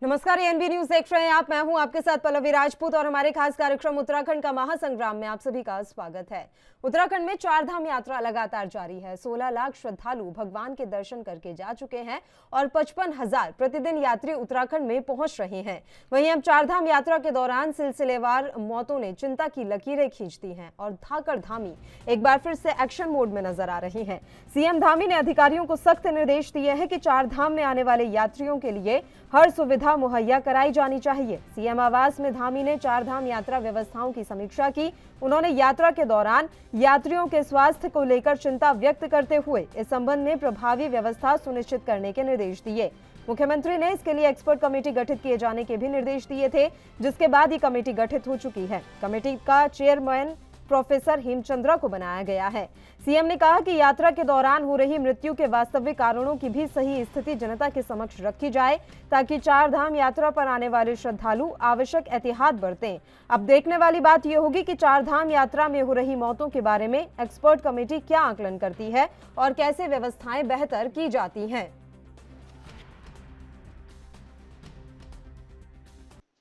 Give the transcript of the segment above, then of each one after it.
नमस्कार, ANB news देख रहे हैं आप। मैं हूं आपके साथ पल्लवी राजपूत और हमारे खास कार्यक्रम उत्तराखंड का महासंग्राम में आप सभी का स्वागत है। उत्तराखंड में चारधाम यात्रा लगातार जारी है। 16 लाख श्रद्धालु भगवान के दर्शन करके जा चुके हैं और 55,000 प्रतिदिन यात्री उत्तराखंड में पहुंच रहे हैं। वहीं अब चारधाम यात्रा के दौरान सिलसिलेवार मौतों ने चिंता की लकीरें खींच दी हैं और धाकड़ धामी एक बार फिर से एक्शन मोड में नजर आ रही हैं। सीएम धामी ने अधिकारियों को सख्त निर्देश दिए हैं कि चारधाम में आने वाले यात्रियों के लिए हर सुविधा मुहैया कराई जानी चाहिए। सीएम आवास में धामी ने चारधाम यात्रा व्यवस्थाओं की समीक्षा की। उन्होंने यात्रा के दौरान यात्रियों के स्वास्थ्य को लेकर चिंता व्यक्त करते हुए इस संबंध में प्रभावी व्यवस्था सुनिश्चित करने के निर्देश दिए। मुख्यमंत्री ने इसके लिए एक्सपर्ट कमेटी गठित किए जाने के भी निर्देश दिए थे, जिसके बाद ये कमेटी गठित हो चुकी है। कमेटी का चेयरमैन प्रोफेसर हेमचंद्रा को बनाया गया है। सीएम ने कहा कि यात्रा के दौरान हो रही मृत्यु के वास्तविक कारणों की भी सही स्थिति जनता के समक्ष रखी जाए, ताकि चारधाम यात्रा पर आने वाले श्रद्धालु आवश्यक एहतियात बरतें। अब देखने वाली बात यह होगी कि चारधाम यात्रा में हो रही मौतों के बारे में एक्सपर्ट कमेटी क्या आकलन करती है और कैसे व्यवस्थाएं बेहतर की जाती हैं।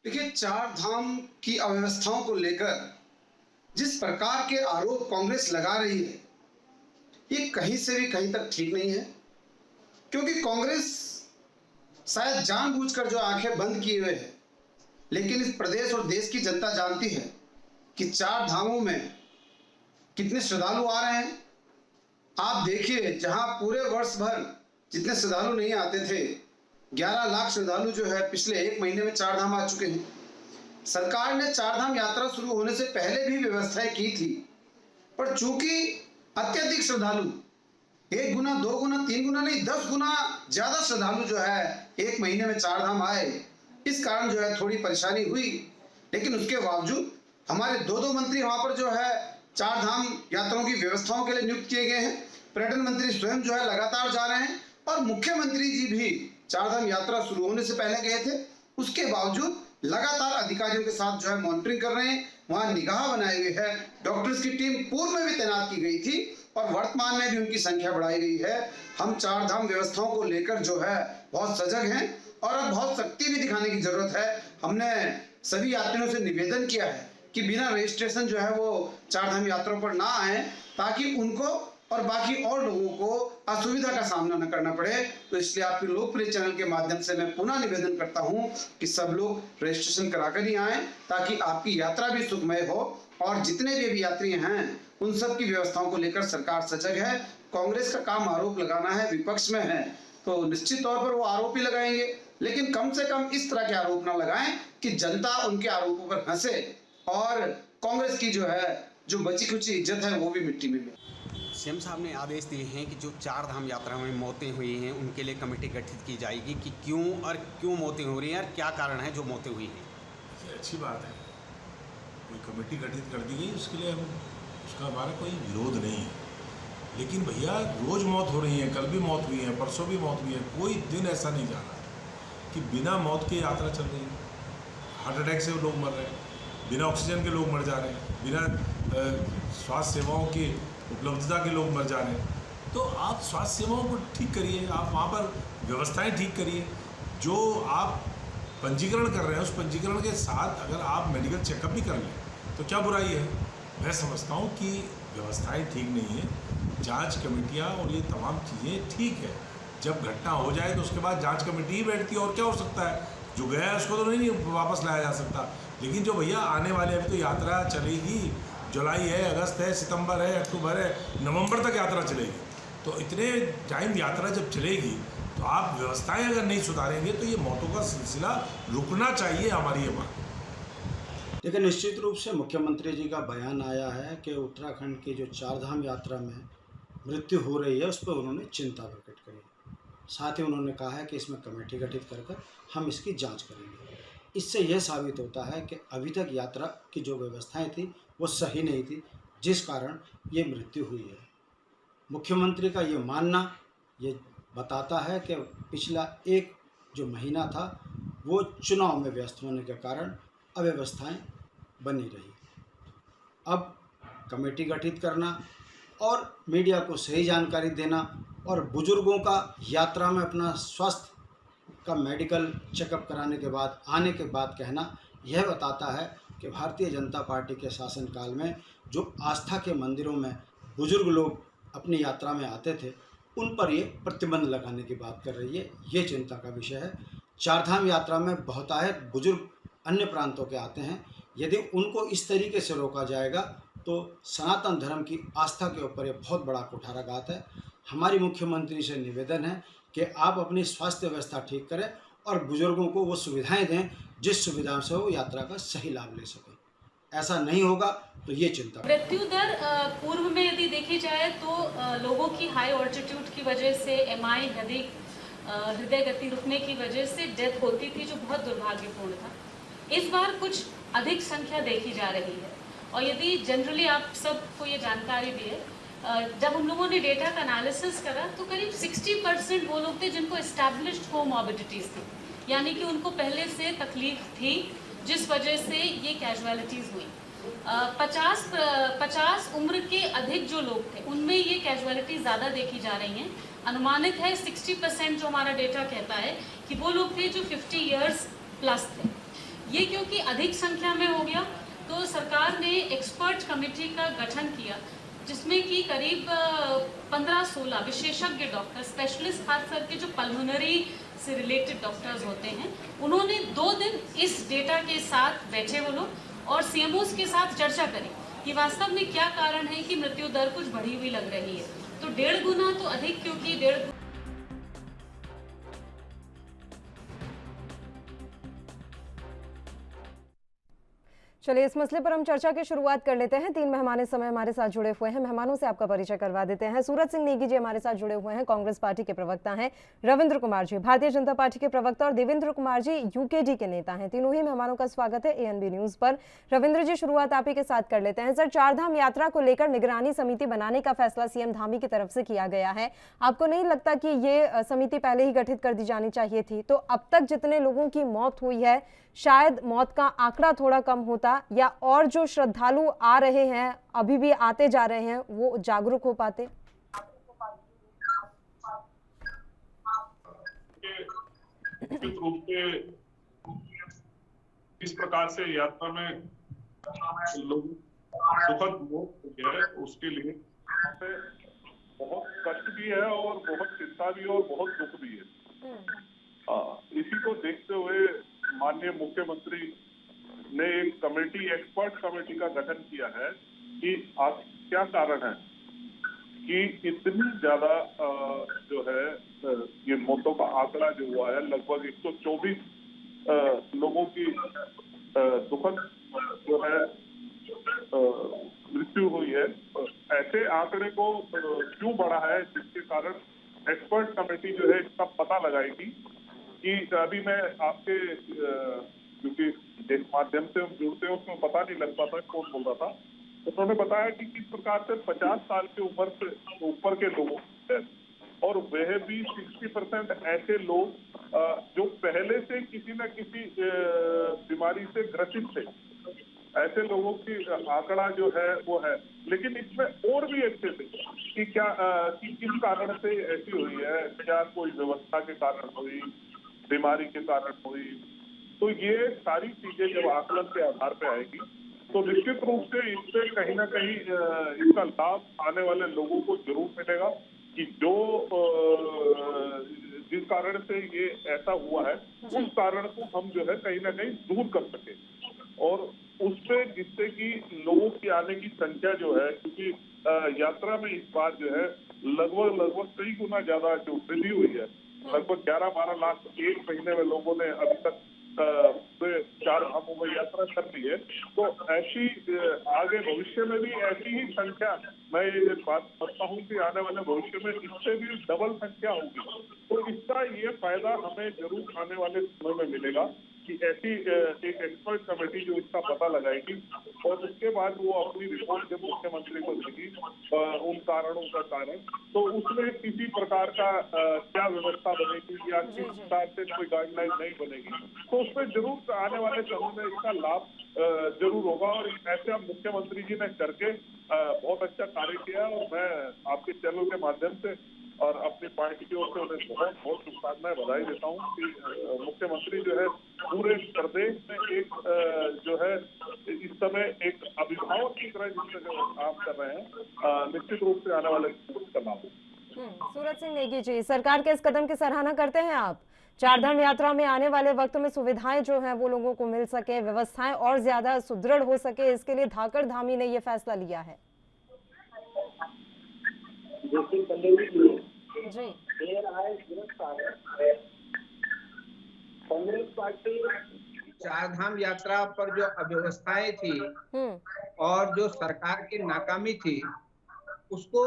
देखिए, चारधाम की अव्यवस्थाओं को लेकर जिस प्रकार के आरोप कांग्रेस लगा रही है, ये कहीं से भी कहीं तक ठीक नहीं है। क्योंकि कांग्रेस शायद जानबूझकर जो आंखें बंद किए हुए है, लेकिन इस प्रदेश और देश की जनता जानती है कि चार धामों में कितने श्रद्धालु आ रहे हैं। आप देखिए, जहां पूरे वर्ष भर जितने श्रद्धालु नहीं आते थे, 11 लाख श्रद्धालु जो है पिछले एक महीने में चार धाम आ चुके हैं। सरकार ने चारधाम यात्रा शुरू होने से पहले भी व्यवस्थाएं की थी, पर चूंकि अत्यधिक श्रद्धालु 1 गुना 2 गुना 3 गुना नहीं 10 गुना ज्यादा श्रद्धालु जो है एक महीने में चारधाम आए, इस कारण जो है थोड़ी परेशानी हुई। लेकिन उसके बावजूद हमारे दो मंत्री वहां पर जो है चारधाम यात्राओं की व्यवस्थाओं के लिए नियुक्त किए गए हैं। पर्यटन मंत्री स्वयं जो है लगातार जा रहे हैं और मुख्यमंत्री जी भी चारधाम यात्रा शुरू होने से पहले गए थे। उसके बावजूद लगातार अधिकारियों के साथ जो है मॉनिटरिंग कर रहे हैं, वहां निगाह बनाई गई है। डॉक्टर्स की टीम पूर्व में भी तैनात की गई थी और वर्तमान में भी उनकी संख्या बढ़ाई गई है। हम चारधाम व्यवस्थाओं को लेकर जो है बहुत सजग हैं और अब बहुत सख्ती भी दिखाने की जरूरत है। हमने सभी यात्रियों से निवेदन किया है कि बिना रजिस्ट्रेशन जो है वो चारधाम यात्रा पर ना आए, ताकि उनको और बाकी और लोगों को असुविधा का सामना न करना पड़े। तो इसलिए आपके लोकप्रिय चैनल के माध्यम से मैं पुनः निवेदन करता हूं कि सब लोग रजिस्ट्रेशन कराकर ही आएं, ताकि आपकी यात्रा भी सुखमय हो। और जितने भी अभी यात्री हैं उन सब की व्यवस्थाओं को लेकर सरकार सजग है। कांग्रेस का काम आरोप लगाना है, विपक्ष में है तो निश्चित तौर पर वो आरोप ही लगाएंगे, लेकिन कम से कम इस तरह के आरोप ना लगाएं कि जनता उनके आरोपों पर हंसे और कांग्रेस की जो है जो बची खुची इज्जत है वो भी मिट्टी में मिले। सीएम साहब ने आदेश दिए हैं कि जो चारधाम यात्रा में मौतें हुई हैं उनके लिए कमेटी गठित की जाएगी कि क्यों मौतें हो रही हैं और क्या कारण है जो मौतें हुई हैं। अच्छी बात है, कोई कमेटी गठित कर दी गई, उसके लिए उसका हमारा कोई विरोध नहीं है। लेकिन भैया रोज़ मौत हो रही है, कल भी मौत हुई है, परसों भी मौत हुई है। कोई दिन ऐसा नहीं जा रहा कि बिना मौत की यात्रा चल रही है। हार्ट अटैक से लोग मर रहे हैं, बिना ऑक्सीजन के लोग मर जा रहे हैं, बिना स्वास्थ्य सेवाओं की उपलब्धता के लोग मर जा रहे हैं। तो आप स्वास्थ्य सेवाओं को ठीक करिए, आप वहाँ पर व्यवस्थाएं ठीक करिए। जो आप पंजीकरण कर रहे हैं उस पंजीकरण के साथ अगर आप मेडिकल चेकअप भी कर लें तो क्या बुराई है। मैं समझता हूँ कि व्यवस्थाएं ठीक नहीं है। जांच कमेटियाँ और ये तमाम चीज़ें ठीक है, जब घटना हो जाए तो उसके बाद जाँच कमेटी ही बैठती है और क्या हो सकता है। जो गया है उसको तो नहीं वापस लाया जा सकता, लेकिन जो भैया आने वाले अभी तो यात्रा चलेगी, जुलाई है, अगस्त है, सितंबर है, अक्टूबर है, नवंबर तक यात्रा चलेगी। तो इतने टाइम यात्रा जब चलेगी तो आप व्यवस्थाएं अगर नहीं सुधारेंगे तो ये मौतों का सिलसिला रुकना चाहिए, हमारी ये मांग। लेकिन निश्चित रूप से मुख्यमंत्री जी का बयान आया है कि उत्तराखंड की जो चारधाम यात्रा में मृत्यु हो रही है उस पर उन्होंने चिंता प्रकट करी। साथ ही उन्होंने कहा है कि इसमें कमेटी गठित कर हम इसकी जाँच करेंगे। इससे यह साबित होता है कि अभी तक यात्रा की जो व्यवस्थाएं थी वो सही नहीं थी, जिस कारण ये मृत्यु हुई है। मुख्यमंत्री का ये मानना ये बताता है कि पिछला एक जो महीना था वो चुनाव में व्यस्त होने के कारण अव्यवस्थाएं बनी रही। अब कमेटी गठित करना और मीडिया को सही जानकारी देना और बुजुर्गों का यात्रा में अपना स्वास्थ्य का मेडिकल चेकअप कराने के बाद आने के बाद कहना यह बताता है कि भारतीय जनता पार्टी के शासनकाल में जो आस्था के मंदिरों में बुजुर्ग लोग अपनी यात्रा में आते थे, उन पर ये प्रतिबंध लगाने की बात कर रही है। ये चिंता का विषय है। चारधाम यात्रा में बहुतायत बुजुर्ग अन्य प्रांतों के आते हैं। यदि उनको इस तरीके से रोका जाएगा तो सनातन धर्म की आस्था के ऊपर ये बहुत बड़ा कुठाराघात है। हमारी मुख्यमंत्री से निवेदन है कि आप अपनी स्वास्थ्य व्यवस्था ठीक करें और बुजुर्गों को वो सुविधाएं दें जिस सुविधाओं से वो यात्रा का सही लाभ ले सकें। ऐसा नहीं होगा तो ये चिंता। मृत्यु दर पूर्व में यदि देखी जाए तो लोगों की हाई ऑल्टीट्यूड की वजह से एमआई हृदय गति रुकने की वजह से डेथ होती थी, जो बहुत दुर्भाग्यपूर्ण था। इस बार कुछ अधिक संख्या देखी जा रही है और यदि जनरली आप सबको ये जानकारी भी है, जब हम लोगों ने डेटा का एनालिसिस करा तो करीब 60% वो लोग थे जिनको एस्टैब्लिश्ड कोमॉर्बिडिटीज थी, यानी कि उनको पहले से तकलीफ थी जिस वजह से ये कैजुअलिटीज़ हुई। 50 उम्र के अधिक जो लोग थे उनमें ये कैजुअलिटी ज़्यादा देखी जा रही हैं। अनुमानित है 60% जो हमारा डेटा कहता है कि वो लोग थे जो 50 इयर्स प्लस थे। ये क्योंकि अधिक संख्या में हो गया तो सरकार ने एक्सपर्ट कमेटी का गठन किया, जिसमें कि करीब 15-16 विशेषज्ञ डॉक्टर, स्पेशलिस्ट खास करके जो पल्मोनरी से रिलेटेड डॉक्टर्स होते हैं, उन्होंने 2 दिन इस डेटा के साथ बैठे वो लोग और सीएमओस के साथ चर्चा करी कि वास्तव में क्या कारण है कि मृत्यु दर कुछ बढ़ी हुई लग रही है। तो 1.5 गुना तो अधिक, क्योंकि 1.5 चलिए इस मसले पर हम चर्चा की शुरुआत कर लेते हैं। 3 मेहमान इस समय हमारे साथ जुड़े हुए हैं। मेहमानों से आपका परिचय करवा देते हैं। सूरज सिंह नेगी जी हमारे साथ जुड़े हुए हैं, कांग्रेस पार्टी के प्रवक्ता हैं। रविंद्र कुमार जी भारतीय जनता पार्टी के प्रवक्ता और देवेंद्र कुमार जी यूकेडी के नेता हैं। तीनों ही मेहमानों का स्वागत है एएनबी न्यूज पर। रविंद्र जी, शुरुआत आप ही के साथ कर लेते हैं। सर, चारधाम यात्रा को लेकर निगरानी समिति बनाने का फैसला सीएम धामी की तरफ से किया गया है। आपको नहीं लगता कि ये समिति पहले ही गठित कर दी जानी चाहिए थी? तो अब तक जितने लोगों की मौत हुई है, शायद मौत का आंकड़ा थोड़ा कम होता या और जो श्रद्धालु आ रहे हैं, अभी भी आते जा रहे हैं, वो जागरूक हो पाते। निश्चित रूप से इस प्रकार से यात्रा में लोग दुखद मौत हो गया है, उसके लिए बहुत कष्ट भी है और बहुत चिंता भी है और बहुत दुख भी है। इसी को देखते हुए माननीय मुख्यमंत्री ने एक कमेटी, एक्सपर्ट कमेटी का गठन किया है कि क्या कारण है कि इतनी ज्यादा जो है ये मौतों का आंकड़ा जो हुआ है, लगभग 124 लोगों की दुखद जो है मृत्यु हुई है। ऐसे आंकड़े को क्यों बढ़ा है, जिसके कारण एक्सपर्ट कमेटी जो है इसका पता लगाएगी। कि अभी मैं आपके क्योंकि जिस माध्यम से हम जुड़ते हैं उसमें पता नहीं लग पाता कौन बोल रहा था, उन्होंने बताया कि किस प्रकार से 50 साल की उम्र से ऊपर के लोगों और वह भी 60% ऐसे लोग जो पहले से किसी न किसी बीमारी से ग्रसित थे, ऐसे लोगों की आंकड़ा जो है वो है। लेकिन इसमें और भी अच्छे थे कि क्या कि किस कारण से ऐसी हुई है, क्या कोई व्यवस्था के कारण हुई, बीमारी के कारण हुई। तो ये सारी चीजें जब आकलन के आधार पे आएगी तो निश्चित रूप से इससे कहीं ना कहीं इसका लाभ आने वाले लोगों को जरूर मिलेगा कि जो जिस कारण से ये ऐसा हुआ है उस कारण को हम जो है कहीं ना कहीं दूर कर सके और उससे जिससे कि लोगों की आने की संख्या जो है, क्योंकि यात्रा में इस बार जो है लगभग कई गुना ज्यादा जो वृद्धि हुई है, लगभग 11-12 लाख एक महीने में लोगों ने अभी तक 4 धामों में यात्रा कर ली है। तो ऐसी आगे भविष्य में भी ऐसी ही संख्या, मैं ये बात करता हूँ कि आने वाले भविष्य में इससे भी डबल संख्या होगी। तो इसका ये फायदा हमें जरूर आने वाले समय में मिलेगा कि ऐसी एक एक्सपर्ट कमेटी जो इसका पता लगाएगी और उसके बाद वो अपनी रिपोर्ट जब मुख्यमंत्री को देगी उन कारणों का कारण, तो उसमें किसी प्रकार का क्या व्यवस्था बनेगी या किस प्रकार से कोई गाइडलाइन नहीं बनेगी, तो उसमें जरूर आने वाले समय में इसका लाभ जरूर होगा। और ऐसे अब मुख्यमंत्री जी ने करके बहुत अच्छा कार्य किया और मैं आपके चैनल के माध्यम से और अपनी पार्टी की ओर से उन्हें बहुत बहुत शुभकामनाएं, बधाई देता हूँ कि मुख्यमंत्री जो है पूरे प्रदेश में एक जो है इस समय एक अभिभावक की तरह जिस तरह काम कर रहे हैं, निश्चित रूप से आने वाले का नाम है। सूरज सिंह नेगी जी, सरकार के इस कदम की सराहना करते हैं आप? चारधाम यात्रा में आने वाले वक्त में सुविधाएं जो हैं वो लोगों को मिल सके, व्यवस्थाएं और ज्यादा सुदृढ़ हो सके, इसके लिए धाकड़ धामी ने ये फैसला लिया है। जी कांग्रेस पार्टी चारधाम यात्रा पर जो अव्यवस्थाएं थी और जो सरकार की नाकामी थी, उसको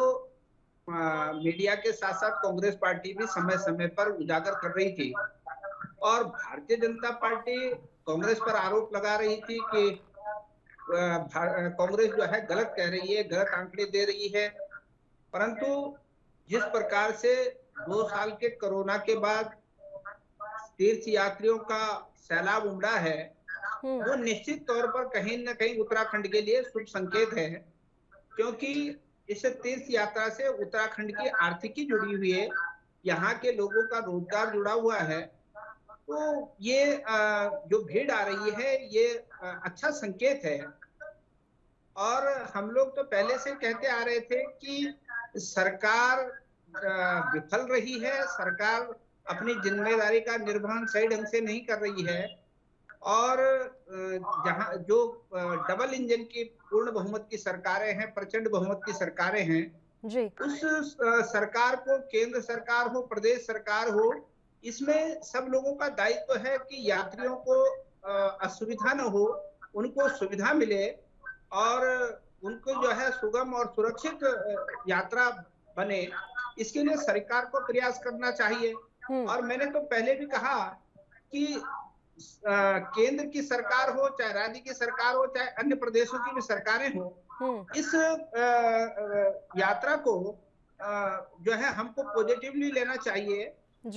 मीडिया के साथ साथ कांग्रेस पार्टी भी समय समय पर उजागर कर रही थी। और भारतीय जनता पार्टी कांग्रेस पर आरोप लगा रही थी कि कांग्रेस जो है गलत कह रही है, गलत आंकड़े दे रही है। परंतु जिस प्रकार से 2 साल के कोरोना के बाद तीर्थ यात्रियों का सैलाब उमड़ा है, वो निश्चित तौर पर कहीं न कहीं उत्तराखंड के लिए शुभ संकेत है, क्योंकि इस तीर्थ यात्रा से उत्तराखंड की आर्थिकी जुड़ी हुई है, यहाँ के लोगों का रोजगार जुड़ा हुआ है। तो ये जो भीड़ आ रही है, ये अच्छा संकेत है। और हम लोग तो पहले से कहते आ रहे थे कि सरकार विफल रही है, सरकार अपनी जिम्मेदारी का निर्वहन सही ढंग से नहीं कर रही है। और जहां जो डबल इंजन की पूर्ण बहुमत की सरकारें हैं, प्रचंड बहुमत की सरकारें हैं जी, उस सरकार को, केंद्र सरकार हो, प्रदेश सरकार हो, इसमें सब लोगों का दायित्व है कि यात्रियों को असुविधा न हो, उनको सुविधा मिले और उनको जो है सुगम और सुरक्षित यात्रा बने। इसके लिए सरकार को प्रयास करना चाहिए। और मैंने तो पहले भी कहा कि केंद्र की सरकार हो, चाहे राज्य की सरकार हो, चाहे अन्य प्रदेशों की भी सरकारें हो, इस यात्रा को जो है हमको पॉजिटिवली लेना चाहिए।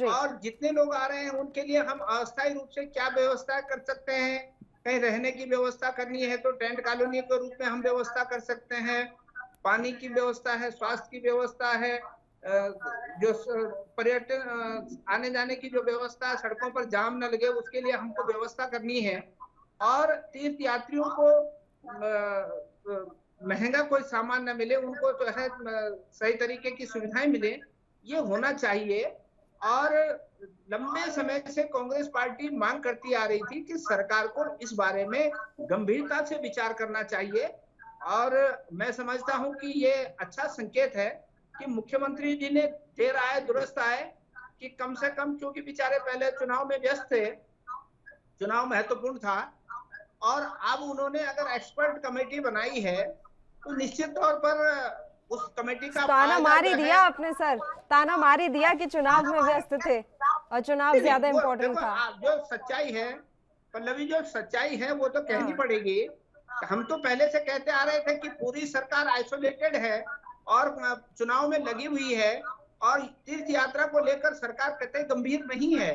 और जितने लोग आ रहे हैं उनके लिए हम अस्थायी रूप से क्या व्यवस्था कर सकते हैं, कहीं रहने की व्यवस्था करनी है तो टेंट कॉलोनी के रूप में हम व्यवस्था कर सकते हैं, पानी की व्यवस्था है, स्वास्थ्य की व्यवस्था है, जो पर्यटन आने जाने की जो व्यवस्था है, सड़कों पर जाम न लगे उसके लिए हमको व्यवस्था करनी है। और तीर्थ यात्रियों को महंगा कोई सामान न मिले, उनको जो है सही तरीके की सुविधाएं मिले, ये होना चाहिए। और लंबे समय से कांग्रेस पार्टी मांग करती आ रही थी कि सरकार को इस बारे में गंभीरता से विचार करना चाहिए। और मैं समझता हूं कि ये अच्छा संकेत है कि मुख्यमंत्री जी ने देर आए दुरुस्त आए कि कम से कम, क्योंकि बेचारे पहले चुनाव में व्यस्त थे, चुनाव महत्वपूर्ण था, और अब उन्होंने अगर एक्सपर्ट कमेटी बनाई है तो निश्चित तौर पर उस कमेटी का ताना मार ही दिया आपने सर, ताना मार ही दिया कि चुनाव में व्यस्त थे और चुनाव ज्यादा इम्पोर्टेंट था। जो सच्चाई है पल्लवी, जो सच्चाई है वो तो कहनी पड़ेगी। हम तो पहले से कहते आ रहे थे कि पूरी सरकार आइसोलेटेड है और चुनाव में लगी हुई है और तीर्थ यात्रा को लेकर सरकार कतई गंभीर नहीं है,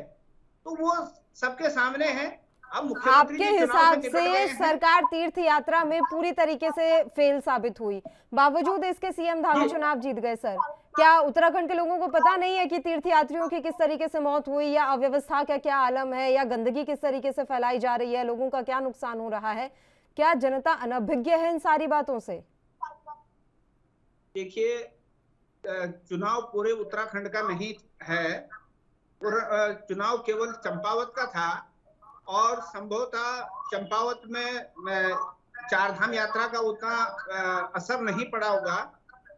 तो वो सबके सामने है। अब आपके हिसाब से सरकार तीर्थ यात्रा में पूरी तरीके से फेल साबित हुई, बावजूद इसके सीएम धामी चुनाव जीत गए। सर, क्या उत्तराखंड के लोगों को पता नहीं है कि तीर्थ यात्रियों की किस तरीके से मौत हुई, या अव्यवस्था का क्या आलम है, या गंदगी किस तरीके से फैलाई जा रही है, लोगों का क्या नुकसान हो रहा है? क्या जनता अनभिज्ञ है इन सारी बातों से? देखिए, चुनाव पूरे उत्तराखंड का नहीं है, चुनाव केवल चंपावत का था और संभवतः चंपावत में चारधाम यात्रा का उतना असर नहीं पड़ा होगा।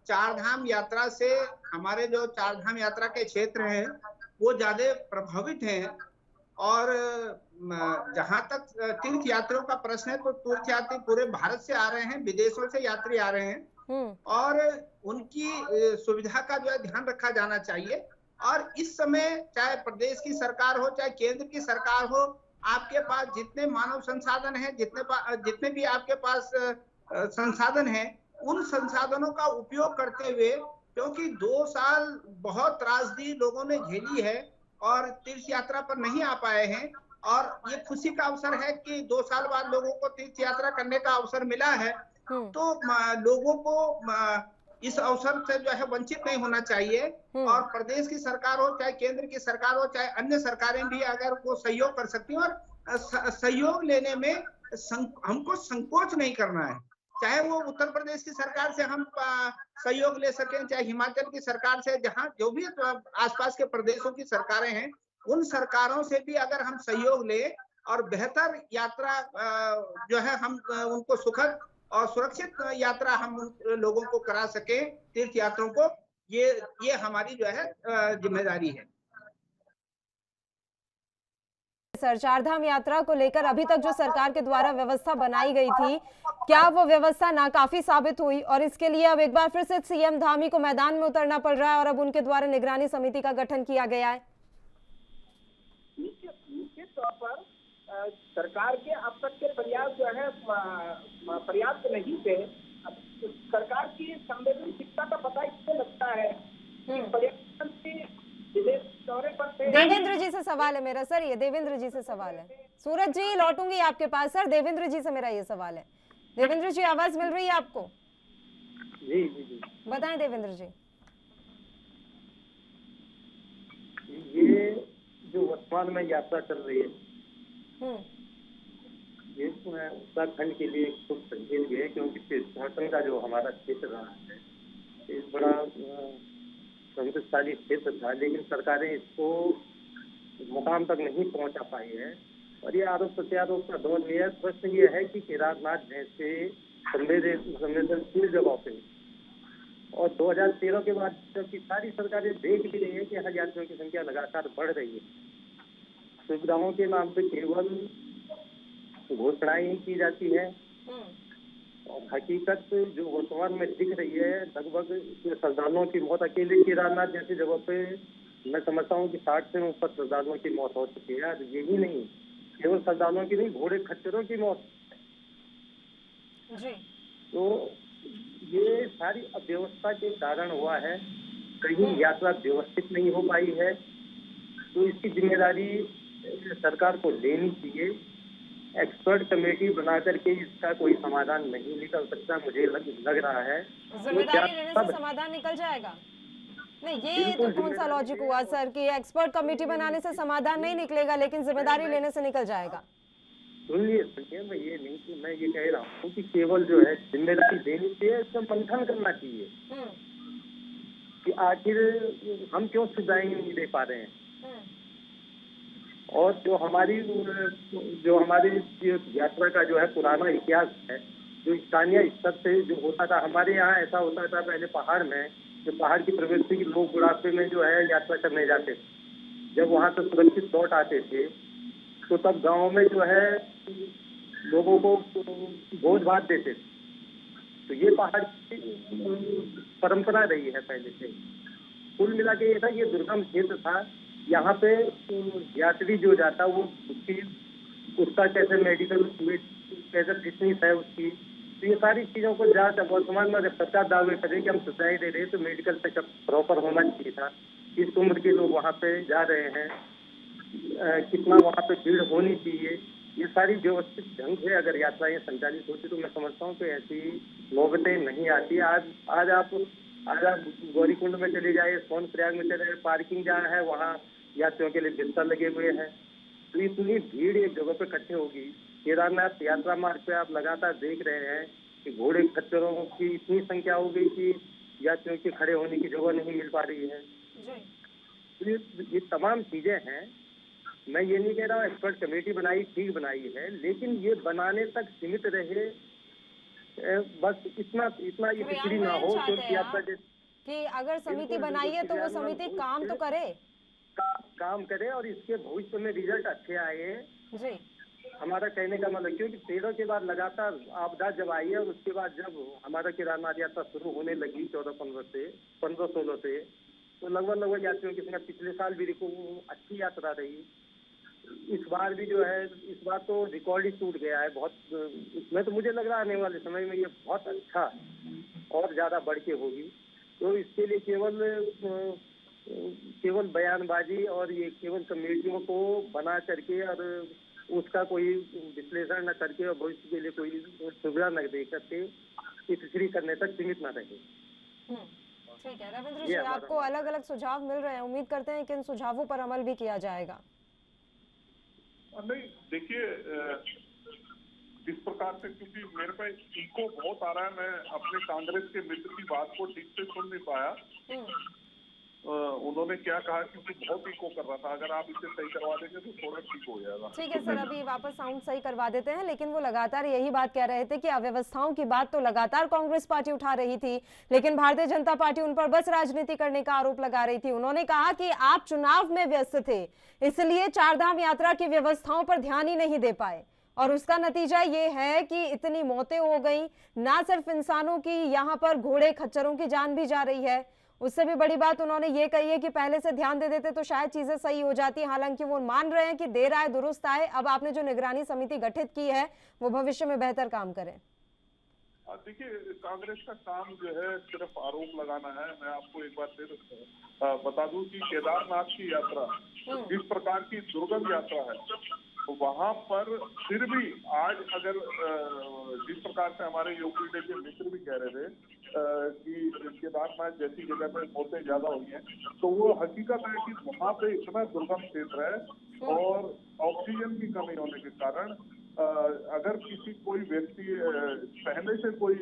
चारधाम यात्रा से हमारे जो चारधाम यात्रा के क्षेत्र हैं वो ज्यादा प्रभावित हैं। और जहां तक तीर्थ यात्रियों का प्रश्न है तो तीर्थ यात्री पूरे भारत से आ रहे हैं, विदेशों से यात्री आ रहे हैं और उनकी सुविधा का जो है ध्यान रखा जाना चाहिए। और इस समय चाहे प्रदेश की सरकार हो चाहे केंद्र की सरकार हो, आपके पास जितने मानव संसाधन हैं, जितने भी आपके पास संसाधन हैं, उन संसाधनों का उपयोग करते हुए, क्योंकि 2 साल बहुत त्रासदी लोगों ने झेली है और तीर्थ यात्रा पर नहीं आ पाए हैं, और ये खुशी का अवसर है कि 2 साल बाद लोगों को तीर्थ यात्रा करने का अवसर मिला है। तो लोगों को इस अवसर से जो है वंचित नहीं होना चाहिए। और प्रदेश की सरकार हो चाहे केंद्र की सरकार हो चाहे अन्य सरकारें भी अगर वो सहयोग कर सकती हैं, और सहयोग लेने में हमको संकोच नहीं करना है। चाहे वो उत्तर प्रदेश की सरकार से हम सहयोग ले सकें, चाहे हिमाचल की सरकार से, जहां जो भी आसपास के प्रदेशों की सरकारें हैं, उन सरकारों से भी अगर हम सहयोग ले और बेहतर यात्रा जो है हम उनको सुखद और सुरक्षित यात्रा हम उन लोगों को करा सके, तीर्थ यात्रियों को, ये हमारी जो है जिम्मेदारी है। सर, चारधाम यात्रा को लेकर अभी तक जो सरकार के द्वारा व्यवस्था बनाई गई थी, क्या वो व्यवस्था नाकाफी साबित हुई और इसके लिए अब एक बार फिर से सीएम धामी को मैदान में उतरना पड़ रहा है और अब उनके द्वारा निगरानी समिति का गठन किया गया है? निश्चित तौर पर सरकार के अब तक के प्रयास जो है पर्याप्त नहीं थे। सरकार की संवेदनशीलता का पता इससे लगता है कि पर्यटन के विदेश दौरे पर देवेंद्र जी से सवाल है मेरा सर, ये देवेंद्र जी से सवाल है। सूरज जी, लौटूंगी आपके पास सर। देवेंद्र जी से मेरा ये सवाल है। देवेंद्र जी, आवाज मिल रही है आपको? जी जी जी, बताएं देवेंद्र जी। ये जो वर्तमान में यात्रा चल रही है, ये उत्तराखंड के लिए खुब संकेत भी है, क्योंकि तीर्थाटन का जो हमारा क्षेत्र रहा है, एक बड़ा समृद्धशाली क्षेत्र था, लेकिन सरकारें इसको मुकाम तक नहीं पहुंचा पाई है। और ये आरोप प्रत्यारोप का दौर भी है। प्रश्न ये है कि केदारनाथ जैसे संवेदनशील जगह पे और 2013 के बाद जबकि सारी सरकारें देख भी रही है कि हज यात्रियों की संख्या लगातार बढ़ रही है, सुविधाओं के नाम पे केवल घोषणाएं ही की जाती है और हकीकत जो वर्तमान में दिख रही है, लगभग श्रद्धालुओं की मौत अकेले केदारनाथ जैसी जगह पे मैं समझता हूँ कि 60 से ऊपर श्रद्धालुओं की मौत हो चुकी है। यही नहीं, केवल श्रद्धालुओं की नहीं, घोड़े खच्चरों की मौत जी। तो ये सारी अव्यवस्था के कारण हुआ है। कहीं यात्रा व्यवस्थित नहीं हो पाई है, तो इसकी जिम्मेदारी सरकार को लेनी चाहिए। एक्सपर्ट कमेटी बना करके इसका कोई समाधान नहीं निकल सकता, मुझे लग रहा है। जिम्मेदारी लेने से समाधान निकल जाएगा? नहीं, ये तो कौन सा लॉजिक हुआ सर कि एक्सपर्ट कमेटी बनाने से समाधान नहीं निकलेगा लेकिन जिम्मेदारी लेने से निकल जाएगा? सुनिए, मैं ये कह रहा हूँ कि केवल जो है जिम्मेदारी देनी चाहिए, इसका मंथन करना चाहिए कि आखिर हम क्यों सुविधाएं नहीं दे पा रहे हैं। और जो हमारी यात्रा का जो है पुराना इतिहास है, जो स्थानीय स्तर से जो होता था, हमारे यहाँ ऐसा होता था पहले पहाड़ में, जो पहाड़ की प्रवृत्ति के लोग बुढ़ापे में जो है यात्रा करने जाते थे, जब वहाँ से सुरक्षित लौट आते थे तो तब गाँव में जो है लोगों को भोज भात देते थे। तो ये पहाड़ की परंपरा रही है पहले से। कुल मिला के ये था, ये दुर्गम क्षेत्र था, यहाँ पे यात्री जो जाता वो उसका कैसे मेडिकल कैसे फिटनेस है उसकी, तो ये सारी चीज़ों को जांच वर्तमान में अगर सरकार दावे करे कि हम सुविधाएं दे रहे हैं तो मेडिकल चेकअप प्रॉपर होना चाहिए था। किस उम्र के लोग वहाँ पे जा रहे हैं, कितना वहाँ पे भीड़ होनी चाहिए, ये सारी व्यवस्थित ढंग से अगर यात्राएं संचालित होती तो मैं समझता हूँ कि ऐसी नौबतें नहीं आती। आज आप गौरीकुंड में चले जाए, सोनप्रयाग में चले जाए, पार्किंग जहाँ है वहाँ यात्रियों के लिए बिस्तर लगे हुए हैं, तो इतनी भीड़ एक जगह पे इकट्ठे होगी। केदारनाथ यात्रा मार्ग पे आप लगातार देख रहे हैं कि घोड़े खच्चरों की इतनी संख्या हो गई कि यात्रियों के खड़े होने की जगह नहीं मिल पा रही है। तो ये तमाम चीजें हैं। मैं ये नहीं कह रहा एक्सपर्ट कमेटी बनाई ठीक बनाई है, लेकिन ये बनाने तक सीमित रहे, बस इतना ये बिक्री ना हो क्योंकि यात्रा कि अगर समिति बनाई है तो वो समिति काम तो करे, काम करे और इसके भविष्य में रिजल्ट अच्छे आए जी। हमारा कहने का मतलब, क्योंकि 13 के बाद लगातार आपदा जब आई है और उसके बाद जब हमारा केदारनाथ यात्रा शुरू होने लगी 15-16 से, तो लगभग यात्रियों की संख्या पिछले साल भी अच्छी यात्रा रही। इस बार भी जो है, इस बार तो रिकॉर्ड ही टूट गया है बहुत। इसमें तो मुझे लग रहा है आने वाले समय में ये बहुत अच्छा और ज़्यादा बढ़ के होगी। तो इसके लिए केवल बयानबाजी और ये केवल कमेटियों को बना करके और उसका कोई विश्लेषण न करके और भविष्य के लिए कोई सुविधा न दे करके तिथि करने तक सीमित न रहे। ठीक है रविंद्र जी, आपको अलग अलग सुझाव मिल रहे हैं, उम्मीद करते हैं कि इन सुझावों पर अमल भी किया जाएगा। नहीं देखिए, जिस प्रकार से, क्योंकि मेरे पे इको बहुत आ रहा है, मैं अपने कांग्रेस के मित्र की बात को ठीक से सुन नहीं पाया। उन्होंने क्या कहा, क्योंकि बहुत इको कर रहा था। अगर आप इसे सही करवा देंगे तो थोड़ा ठीक हो जाएगा। ठीक है सर, अभी वापस साउंड सही करवा देते हैं। लेकिन वो लगातार यही बात कह रहे थे कि अव्यवस्थाओं की बात तो लगातार कांग्रेस पार्टी उठा रही थी, लेकिन भारतीय जनता पार्टी उन पर बस राजनीति करने का आरोप लगा रही थी। उन्होंने कहा कि आप चुनाव में व्यस्त थे, इसलिए चारधाम यात्रा की व्यवस्थाओं पर ध्यान ही नहीं दे पाए, और उसका नतीजा ये है कि इतनी मौतें हो गई। ना सिर्फ इंसानों की, यहाँ पर घोड़े खच्चरों की जान भी जा रही है। उससे भी बड़ी बात उन्होंने ये कही है कि पहले से ध्यान दे देते तो शायद चीजें सही हो जाती। हालांकि वो मान रहे हैं कि देर आए दुरुस्त आए। अब आपने जो निगरानी समिति गठित की है वो भविष्य में बेहतर काम करे। देखिए, कांग्रेस का काम जो है सिर्फ आरोप लगाना है। मैं आपको एक बार फिर बता दूं कि केदारनाथ की यात्रा जिस प्रकार की दुर्गम यात्रा है, वहां पर फिर भी आज अगर जिस प्रकार से हमारे यूपीडे के मित्र भी कह रहे थे कि केदारनाथ जैसी जगह में मौतें ज्यादा हुई हैं, तो वो हकीकत है कि वहां पे इतना दुर्गम क्षेत्र है और ऑक्सीजन की कमी होने के कारण अगर कोई व्यक्ति पहले से कोई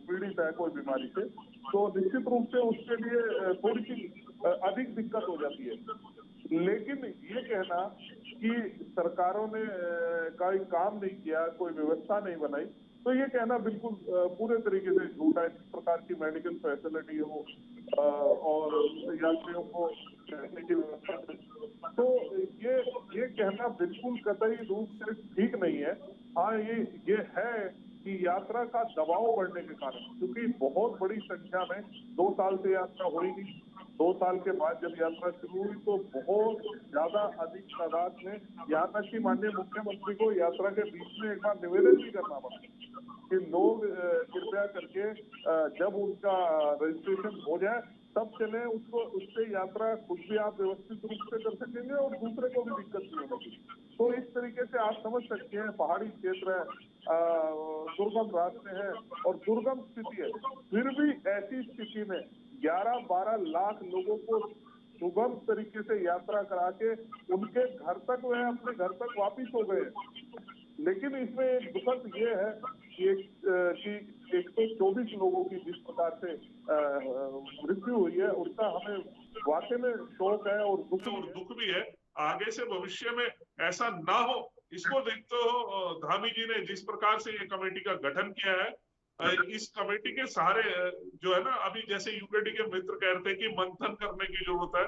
पीड़ित है कोई बीमारी से, तो निश्चित रूप से उसके लिए थोड़ी सी अधिक दिक्कत हो जाती है। लेकिन ये कहना कि सरकारों ने कोई काम नहीं किया, कोई व्यवस्था नहीं बनाई, तो ये कहना बिल्कुल पूरे तरीके से झूठा है। जिस प्रकार की मेडिकल फैसिलिटी हो और यात्रियों को रहने की व्यवस्था, तो ये कहना बिल्कुल कतई रूप से ठीक नहीं है। हाँ, ये है कि यात्रा का दबाव बढ़ने के कारण, क्योंकि बहुत बड़ी संख्या में 2 साल से यात्रा हो ही नहीं, 2 साल के बाद जब यात्रा शुरू हुई तो बहुत ज्यादा अधिक तादाद में, यहाँ तक कि माननीय मुख्यमंत्री को यात्रा के बीच में एक बार निवेदन भी करना पड़ा कि लोग कृपया करके जब उनका रजिस्ट्रेशन हो जाए तब चले, उससे यात्रा खुद भी आप व्यवस्थित रूप से कर सकेंगे और दूसरे को भी दिक्कत नहीं होगी। तो इस तरीके से आप समझ सकते हैं, पहाड़ी क्षेत्र है, दुर्गम रास्ते हैं और दुर्गम स्थिति है, फिर भी ऐसी स्थिति में 11-12 लाख लोगों को सुगम तरीके से यात्रा करा के उनके घर तक, वह अपने घर तक वापिस हो गए। लेकिन इसमें एक दुखद ये है कि 124 लोगों की जिस प्रकार से मृत्यु हुई है, उसका हमें वाकई में शोक है और दुख भी है। आगे से भविष्य में ऐसा ना हो, इसको देखते हो धामी जी ने जिस प्रकार से ये कमेटी का गठन किया है, इस कमेटी के सहारे जो है ना, अभी जैसे यूकेडी के मित्र कह रहे थे कि मंथन करने की जरूरत है,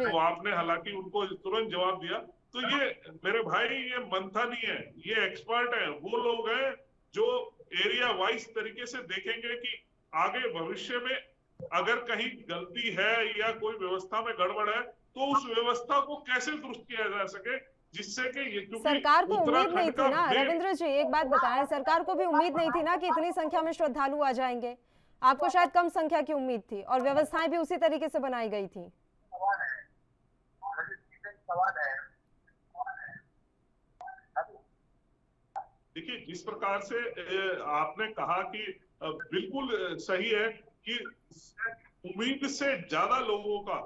तो आपने हालांकि उनको तुरंत जवाब दिया। तो ये मेरे भाई, ये मंथन ही है, ये एक्सपर्ट है, वो लोग हैं जो एरिया वाइज तरीके से देखेंगे कि आगे भविष्य में अगर कहीं गलती है या कोई व्यवस्था में गड़बड़ है तो उस व्यवस्था को कैसे दुरुस्त किया जा सके, जिससे कि ये, सरकार को उम्मीद नहीं थी ना रविंद्र जी, एक बात बताएं, सरकार को भी उम्मीद नहीं थी ना कि इतनी संख्या में श्रद्धालु आ जाएंगे। आपको शायद कम संख्या की उम्मीद थी और व्यवस्थाएं भी उसी तरीके से बनाई गई थी। देखिए, जिस प्रकार से आपने कहा कि बिल्कुल सही है कि उम्मीद से ज्यादा लोगों का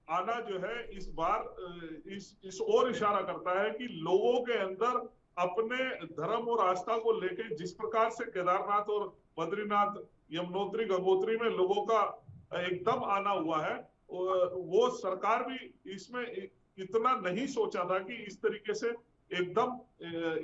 आना जो है इस बार इस ओर इशारा करता है कि लोगों के अंदर अपने धर्म और आस्था को लेकर जिस प्रकार से केदारनाथ और बद्रीनाथ, यमुनोत्री, गंगोत्री में लोगों का एकदम आना हुआ है, वो सरकार भी इसमें इतना नहीं सोचा था कि इस तरीके से एकदम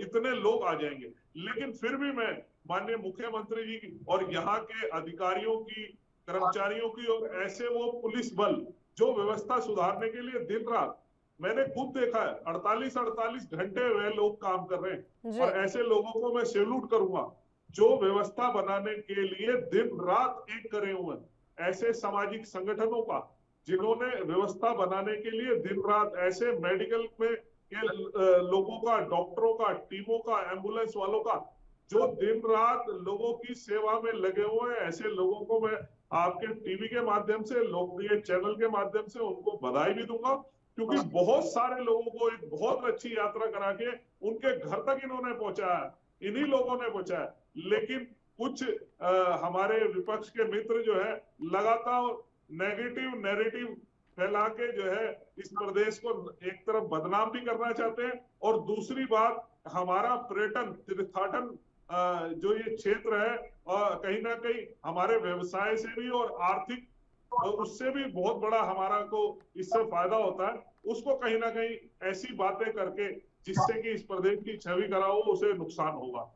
इतने लोग आ जाएंगे। लेकिन फिर भी मैं माननीय मुख्यमंत्री जी की और यहाँ के अधिकारियों की, कर्मचारियों की और ऐसे वो पुलिस बल जो व्यवस्था सुधारने के लिए दिन रात, मैंने खुद देखा है, 48 घंटे वे लोग काम कर रहे हैं और ऐसे लोगों को मैं सैल्यूट करूंगा जो व्यवस्था बनाने के लिए दिन रात एक करे हुए हैं। ऐसे सामाजिक संगठनों का जिन्होंने व्यवस्था बनाने के लिए दिन रात, ऐसे मेडिकल में लोगों का, डॉक्टरों का, टीमों का, एम्बुलेंस वालों का जो दिन रात लोगों की सेवा में लगे हुए हैं, ऐसे लोगों को मैं आपके टीवी के माध्यम से, लोकप्रिय चैनल के माध्यम से उनको बधाई भी दूंगा, क्योंकि बहुत सारे लोगों को एक बहुत अच्छी यात्रा करा के उनके घर तक इन्होंने पहुंचाया, इन्हीं लोगों ने पहुंचाया। लेकिन कुछ हमारे विपक्ष के मित्र जो है लगातार नेगेटिव नैरेटिव फैला के जो है इस प्रदेश को एक तरफ बदनाम भी करना चाहते हैं, और दूसरी बात हमारा पर्यटन तीर्थाटन जो ये क्षेत्र है कहीं ना कहीं हमारे व्यवसाय से भी और आर्थिक उससे भी बहुत बड़ा हमारा को इससे फायदा होता है, उसको कहीं ना कहीं ऐसी बातें करके जिससे कि इस प्रदेश की छवि खराब हो उसे नुकसान होगा।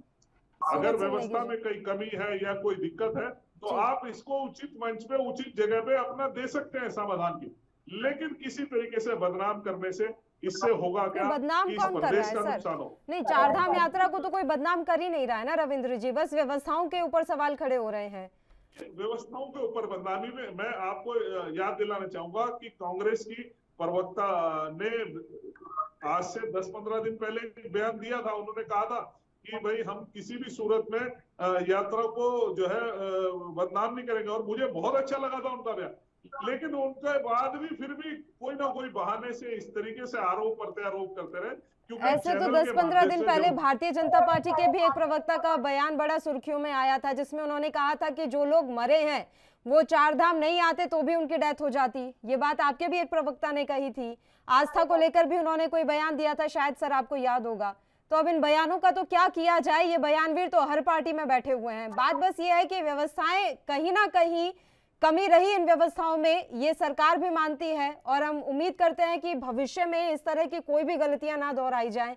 अगर व्यवस्था में कोई कमी है या कोई दिक्कत है तो आप इसको उचित मंच पे उचित जगह पे अपना दे सकते हैं समाधान की, लेकिन किसी तरीके से बदनाम करने से इससे होगा क्या? बदनाम कि इस कौन कर प्रदेश रहा का है सर? नुकसान हो। नहीं, चारधाम यात्रा को तो कोई बदनाम कर ही नहीं रहा है ना रविंद्र जी, बस व्यवस्थाओं के ऊपर सवाल खड़े हो रहे हैं। व्यवस्थाओं के ऊपर बदनामी में मैं आपको याद दिलाना चाहूंगा कि कांग्रेस की प्रवक्ता ने आज से 10-15 दिन पहले एक बयान दिया था। उन्होंने कहा था कि भाई हम किसी भी सूरत में यात्रा को जो है बदनाम नहीं करेंगे, और मुझे बहुत अच्छा लगा था उनका बयान। लेकिन उनके बाद भी फिर भी कोई ना कोई बहाने से इस तरीके से आरोप प्रत्यारोप करते रहे, क्योंकि ऐसे तो 10-15 दिन पहले भारतीय जनता पार्टी के भी एक प्रवक्ता का बयान बड़ा सुर्खियों में आया था, जिसमें उन्होंने कहा था कि जो लोग मरे हैं वो चारधाम नहीं आते तो भी उनकी डेथ हो जाती। ये बात आपके भी एक प्रवक्ता ने कही थी। आस्था को लेकर भी उन्होंने कोई बयान दिया था, शायद सर आपको याद होगा। तो अब इन बयानों का तो क्या किया जाए, ये बयानवीर तो हर पार्टी में बैठे हुए हैं। बात बस ये है कि व्यवस्थाएं कहीं ना कहीं कमी रही इन व्यवस्थाओं में, ये सरकार भी मानती है, और हम उम्मीद करते हैं कि भविष्य में इस तरह की कोई भी गलतियां ना दोहराई जाएं।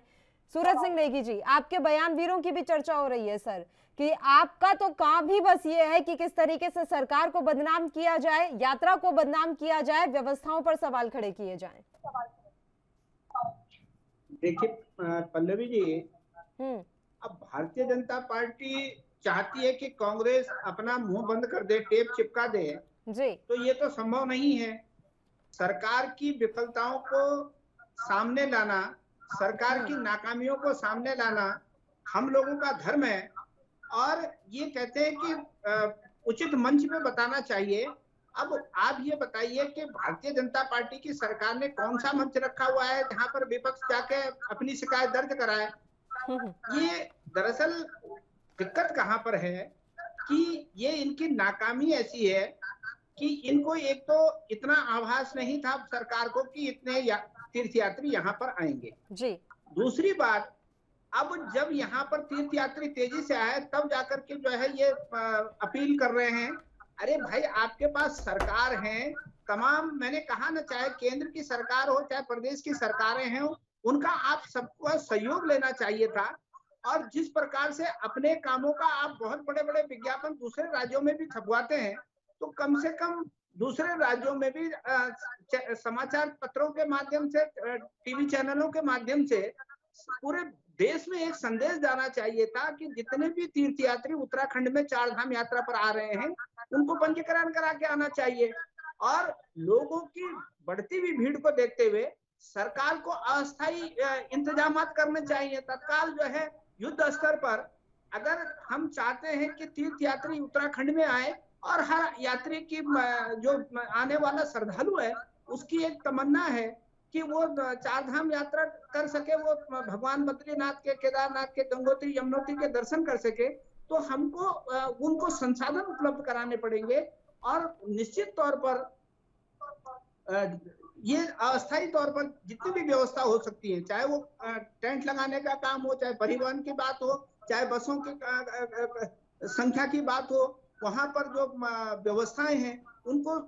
सूरज सिंह नेगी जी, आपके बयानवीरों की भी चर्चा हो रही है सर, कि आपका तो काम भी बस ये है कि किस तरीके से सरकार को बदनाम किया जाए, यात्रा को बदनाम किया जाए, व्यवस्थाओं पर सवाल खड़े किए जाएं। देखिए पल्लवी जी, अब भारतीय जनता पार्टी चाहती है कि कांग्रेस अपना मुंह बंद कर दे, टेप चिपका दे जी, तो ये तो संभव नहीं है। सरकार की विफलताओं को सामने लाना, सरकार की नाकामियों को सामने लाना हम लोगों का धर्म है, और ये कहते हैं कि उचित मंच पे बताना चाहिए। अब आप ये बताइए कि भारतीय जनता पार्टी की सरकार ने कौन सा मंच रखा हुआ है जहां पर विपक्ष जाके अपनी शिकायत दर्ज कराए? ये दरअसल दिक्कत कहां पर है कि ये इनकी नाकामी ऐसी है कि इनको एक तो इतना आभास नहीं था सरकार को कि इतने तीर्थयात्री यहाँ पर आएंगे जी। दूसरी बात, अब जब यहाँ पर तीर्थयात्री तेजी से आए तब जाकर के जो है ये अपील कर रहे हैं। अरे भाई, आपके पास सरकार है तमाम, मैंने कहा ना, चाहे केंद्र की सरकार हो चाहे प्रदेश की सरकारें हैं, उनका आप सबको सहयोग लेना चाहिए था। और जिस प्रकार से अपने कामों का आप बहुत बड़े बड़े विज्ञापन दूसरे राज्यों में भी छपवाते हैं, तो कम से कम दूसरे राज्यों में भी समाचार पत्रों के माध्यम से, टीवी चैनलों के माध्यम से पूरे देश में एक संदेश जाना चाहिए था कि जितने भी तीर्थयात्री उत्तराखंड में चारधाम यात्रा पर आ रहे हैं उनको पंजीकरण करा के आना चाहिए। और लोगों की बढ़ती हुई भीड़ को देखते हुए सरकार को अस्थायी इंतजाम करने चाहिए। तत्काल जो है युद्ध स्तर पर अगर हम चाहते हैं कि तीर्थयात्री उत्तराखंड में आए, और हर यात्री की जो आने वाला श्रद्धालु है उसकी एक तमन्ना है कि वो चारधाम यात्रा कर सके, वो भगवान बद्रीनाथ के, केदारनाथ के, गंगोत्री यमुनोत्री के दर्शन कर सके, तो हमको उनको संसाधन उपलब्ध कराने पड़ेंगे। और निश्चित तौर पर ये अस्थायी तौर पर जितनी भी व्यवस्था हो सकती है, चाहे वो टेंट लगाने का काम हो, चाहे परिवहन की बात हो, चाहे बसों की संख्या की बात हो, वहां पर जो व्यवस्थाएं हैं उनको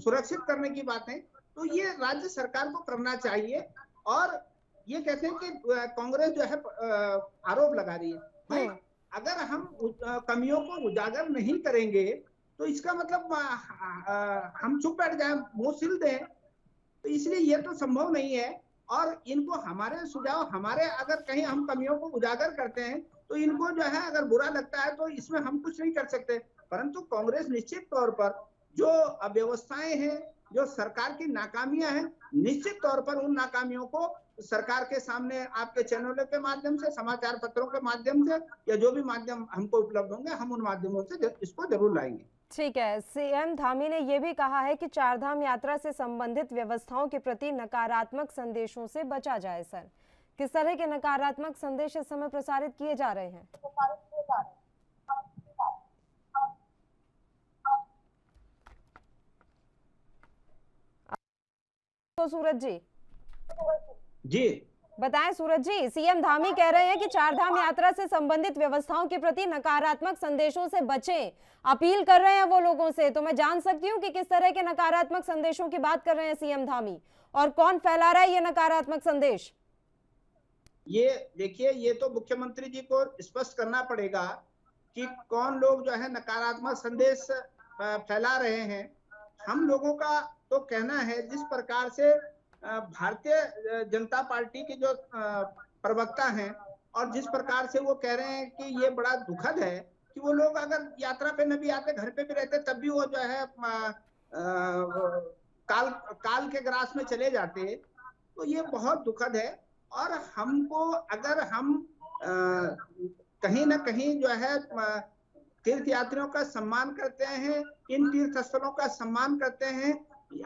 सुरक्षित करने की बातें, तो ये राज्य सरकार को करना चाहिए। और ये कहते हैं कि कांग्रेस जो है आरोप लगा रही है। भाई, अगर हम कमियों को उजागर नहीं करेंगे तो इसका मतलब हम चुप बैठ जाए, मुंह सिल दें, तो इसलिए ये तो संभव नहीं है। और इनको हमारे सुझाव, हमारे अगर कहीं हम कमियों को उजागर करते हैं तो इनको जो है अगर बुरा लगता है तो इसमें हम कुछ नहीं कर सकते। परंतु कांग्रेस निश्चित तौर पर जो अव्यवस्थाएं हैं, जो सरकार की नाकामियां हैं, निश्चित तौर पर उन नाकामियों को सरकार के सामने आपके चैनलों के माध्यम से, समाचार पत्रों के माध्यम से, या जो भी माध्यम हमको उपलब्ध होंगे हम उन माध्यमों से इसको जरूर लाएंगे। ठीक है। सीएम धामी ने यह भी कहा है कि चारधाम यात्रा से संबंधित व्यवस्थाओं के प्रति नकारात्मक संदेशों से बचा जाए। सर, किस तरह के नकारात्मक संदेश इस समय प्रसारित किए जा रहे हैं? तो सूरज जी जी बताएं। सूरज जी, सीएम धामी कह रहे हैं कि चार धाम यात्रा से संबंधित व्यवस्थाओं के प्रति नकारात्मक संदेशों से बचें, अपील कर रहे हैं वो लोगों से। तो मैं जान सकती हूँ कि किस तरह के नकारात्मक संदेशों की बात कर रहे हैं सीएम धामी, और कौन फैला रहा है ये नकारात्मक संदेश? ये देखिए, ये तो मुख्यमंत्री जी को स्पष्ट करना पड़ेगा कि कौन लोग जो है नकारात्मक संदेश फैला रहे हैं। हम लोगों का तो कहना है, जिस प्रकार से भारतीय जनता पार्टी के जो प्रवक्ता हैं और जिस प्रकार से वो कह रहे हैं कि ये बड़ा दुखद है कि वो लोग अगर यात्रा पे न भी आते, घर पे भी रहते, तब भी वो जो है काल के ग्रास में चले जाते, तो ये बहुत दुखद है। और हमको, अगर हम कहीं ना कहीं जो है तीर्थ यात्रियों का सम्मान करते हैं, इन तीर्थ स्थलों का सम्मान करते हैं,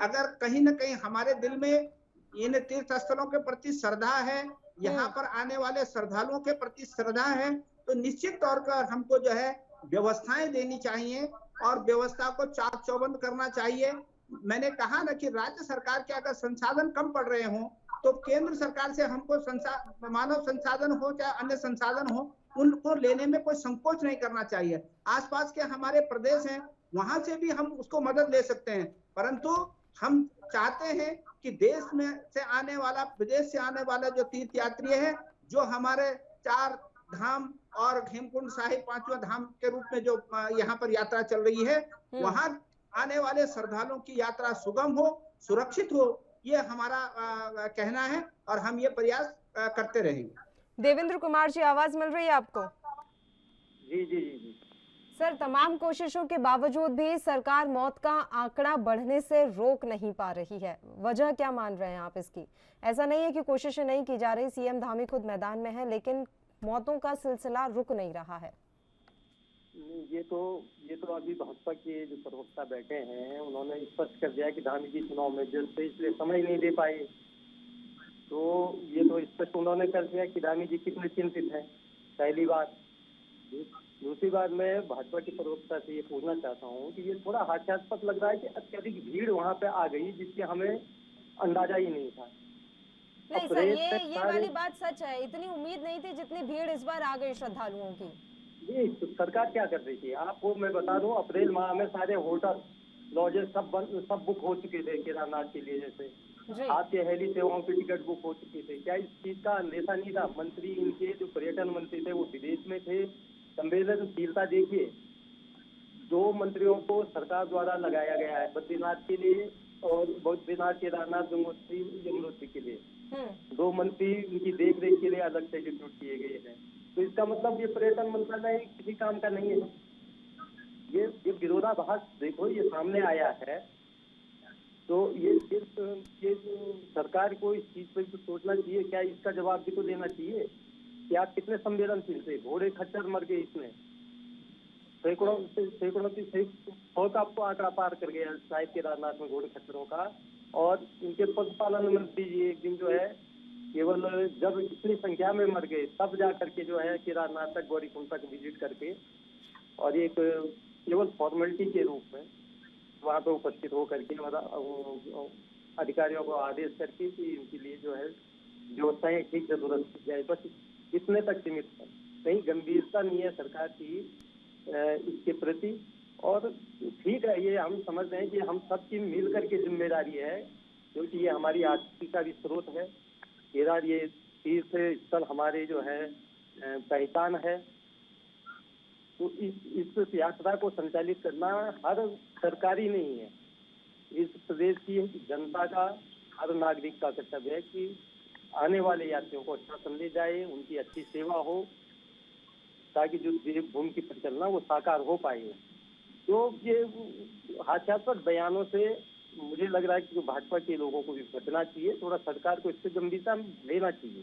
अगर कहीं ना कहीं हमारे दिल में इन तीर्थ स्थलों के प्रति श्रद्धा है, यहाँ पर आने वाले श्रद्धालुओं के प्रति श्रद्धा है, तो निश्चित तौर पर हमको जो है व्यवस्थाएं देनी चाहिए और व्यवस्था को चाक चौबंद करना चाहिए। मैंने कहा ना कि राज्य सरकार के अगर संसाधन कम पड़ रहे हों तो केंद्र सरकार से हमको मानव संसाधन हो चाहे अन्य संसाधन हो, उनको लेने में कोई संकोच नहीं करना चाहिए। आसपास के हमारे प्रदेश हैं, वहां से भी हम उसको मदद ले सकते हैं, परंतु हम चाहते हैं कि देश में से आने वाला, विदेश से आने वाला जो तीर्थ यात्री है, जो हमारे चार धाम और हेमकुंड साहिब पांचवा धाम के रूप में जो यहाँ पर यात्रा चल रही है, वहां आने वाले श्रद्धालुओं की यात्रा सुगम हो, सुरक्षित हो, ये हमारा कहना है और हम ये प्रयास करते रहेंगे। देवेंद्र कुमार जी, आवाज मिल रही है आपको? जी जी जी जी सर, तमाम कोशिशों के बावजूद भी सरकार मौत का आंकड़ा बढ़ने से रोक नहीं पा रही है, वजह क्या मान रहे हैं आप इसकी? ऐसा नहीं है कि कोशिशें नहीं की जा रही, सीएम धामी खुद मैदान में है, लेकिन मौतों का सिलसिला रुक नहीं रहा है। ये तो अभी भाजपा के जो प्रवक्ता बैठे हैं, उन्होंने स्पष्ट कर दिया कि धामी जी चुनाव में व्यस्त थे, इसलिए समय नहीं दे पाए। तो ये तो स्पष्ट उन्होंने कर दिया कि धामी जी कितने चिंतित हैं, पहली बात। दूसरी बात, मैं भाजपा के प्रवक्ता से ये पूछना चाहता हूँ कि ये थोड़ा हास्यास्पद लग रहा है कि अत्यधिक भीड़ वहाँ पे आ गई, जिसके हमें अंदाजा ही नहीं था। नहीं सर, ये वाली बात सच है, इतनी उम्मीद नहीं थी जितनी भीड़ इस बार आ गई श्रद्धालुओं की। जी, तो सरकार क्या कर रही थी आपको मैं बता दूं, अप्रैल माह में सारे होटल लॉजेस सब बुक हो चुके थे केदारनाथ के लिए। जैसे आपके हेली सेवाओं की टिकट बुक हो चुके थे। क्या इस चीज का अंदेशा नहीं था? मंत्री, इनके जो पर्यटन मंत्री थे वो विदेश में थे। संवेदनशीलता देखिए, 2 मंत्रियों को सरकार द्वारा लगाया गया है बद्रीनाथ के लिए और बद्रीनाथ केदारनाथ यमुनोत्री के लिए। 2 मंत्री उनकी देख रेख के लिए अलग से डिप्यूट किए गए हैं। तो इसका मतलब ये पर्यटन मंत्रालय किसी काम का नहीं है। ये विरोधाभास देखो, ये सामने आया है। तो ये सरकार को इस चीज पर सोचना चाहिए, क्या इसका जवाब भी तो देना चाहिए कि आप कितने संवेदनशील थे। घोड़े खच्चर मर गए इसमें, सैकड़ों की 100 का आपको आंकड़ा पार कर गया शायद केदारनाथ में घोड़े खच्चरों का। और इनके पशुपालन मंत्री जी एक दिन जो है केवल जब इतनी संख्या में मर गए तब जा करके जो है केदारनाथ तक, गौरीकुंड तक विजिट करके और एक केवल फॉर्मेलिटी के रूप में वहाँ पे उपस्थित होकर के अधिकारियों को आदेश करके कि इनके लिए जो है व्यवस्थाएं ठीक से दुरुस्त की जाए, बस इतने तक सीमित है। कहीं गंभीरता नहीं है सरकार की इसके प्रति। और ठीक है, ये हम समझ रहे हैं कि हम सबकी मिल करके जिम्मेदारी है, क्योंकि ये हमारी आजीविका भी स्रोत है। केदार ये तीर्थ स्थल हमारे जो है पहचान है। तो इस यात्रा को संचालित करना हर सरकारी नहीं है, इस प्रदेश की जनता का, हर नागरिक का कर्तव्य है कि आने वाले यात्रियों को अच्छा संदेश जाए, उनकी अच्छी सेवा हो, ताकि जो देवभूमि की परिचालना वो साकार हो पाए। तो ये हास्यास्पद बयानों से मुझे लग रहा है कि जो भाजपा के लोगों को भी बचना चाहिए, थोड़ा सरकार को इससे गंभीरता लेना चाहिए।